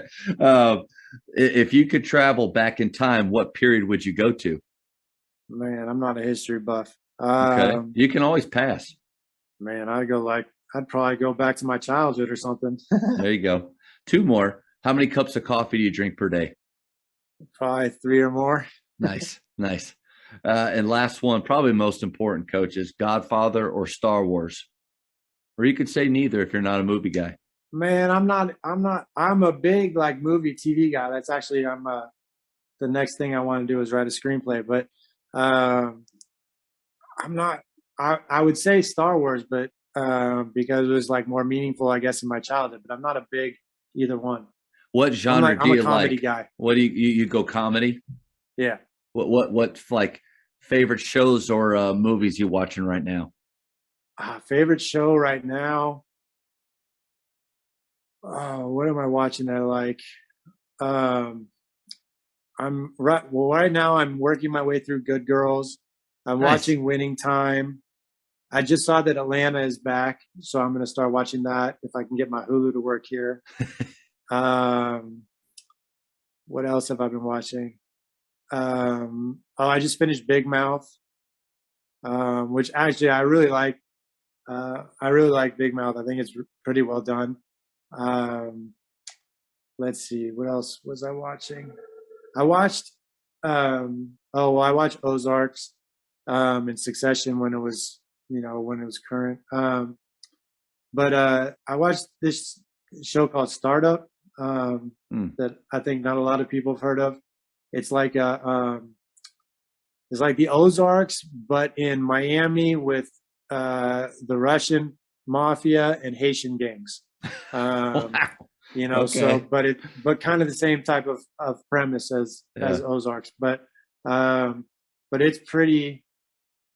If you could travel back in time, what period would you go to? Man, I'm not a history buff. Okay, you can always pass. Man, I'd probably go back to my childhood or something. There you go. 2 more. How many cups of coffee do you drink per day? Probably 3 or more. Nice. And last one, probably most important, Coach, is Godfather or Star Wars? Or you could say neither if you're not a movie guy. Man, I'm a big like movie TV guy. That's actually, the next thing I want to do is write a screenplay, but I would say Star Wars, but because it was like more meaningful, I guess, in my childhood, but I'm not a big either one. What genre do you like? I'm a comedy guy. What do you go comedy? Yeah. What like favorite shows or movies you watching right now? Favorite show right now? What am I watching that I like? Right now I'm working my way through Good Girls. I'm watching Winning Time. I just saw that Atlanta is back, so I'm going to start watching that if I can get my Hulu to work here. What else have I been watching? I just finished Big Mouth, which actually I really like. I really like Big Mouth. I think it's pretty well done. Let's see, what else was I watching? I watched Ozarks in succession when it was current. But I watched this show called Startup that I think not a lot of people have heard of. It's like the Ozarks, but in Miami with the Russian mafia and Haitian gangs. Wow. Okay. but kind of the same type of premise as Ozarks, but it's pretty.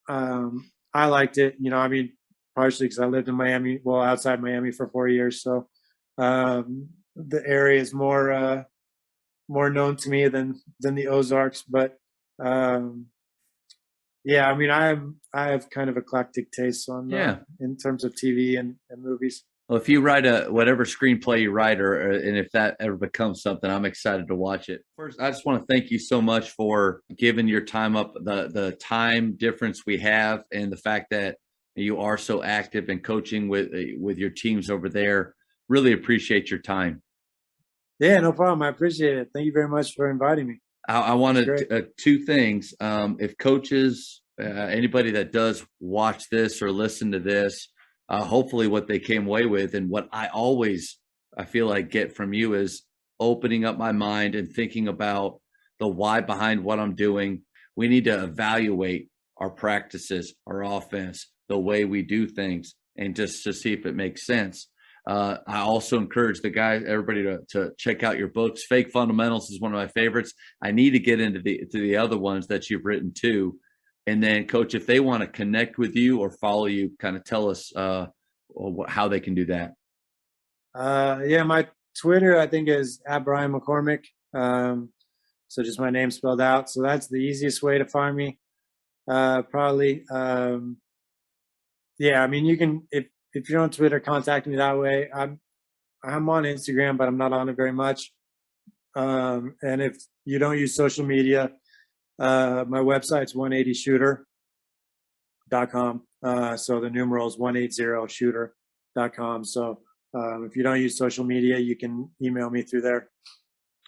I liked it, partially because I lived in Miami, outside Miami for 4 years, so the area is more known to me than the Ozarks, but I have kind of eclectic tastes on in terms of TV and movies. Well, if you write whatever screenplay you write, and if that ever becomes something, I'm excited to watch it. First, I just want to thank you so much for giving your time up, the time difference we have, and the fact that you are so active and coaching with your teams over there. Really appreciate your time. Yeah, no problem. I appreciate it. Thank you very much for inviting me. I wanted 2 things. If coaches, anybody that does watch this or listen to this, hopefully what they came away with, and what I feel like get from you, is opening up my mind and thinking about the why behind what I'm doing. We need to evaluate our practices, our offense, the way we do things, and just to see if it makes sense. I also encourage everybody to check out your books. Fake Fundamentals is one of my favorites. I need to get into the other ones that you've written too. And then, Coach, if they want to connect with you or follow you, kind of tell us how they can do that. My Twitter, I think, is @Brian McCormick. So just my name spelled out. So that's the easiest way to find me. Probably. You can, if you're on Twitter, contact me that way. I'm on Instagram, but I'm not on it very much. And if you don't use social media, my website's 180shooter.com. So the numeral is 180shooter.com. So if you don't use social media, you can email me through there.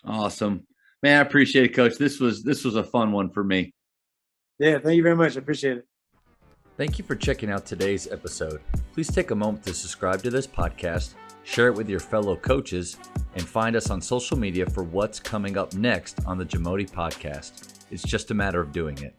Awesome, man. I appreciate it, Coach. This was a fun one for me. Yeah, thank you very much. I appreciate it. Thank you for checking out today's episode. Please take a moment to subscribe to this podcast, share it with your fellow coaches, and find us on social media for what's coming up next on the Jamodi podcast. It's just a matter of doing it.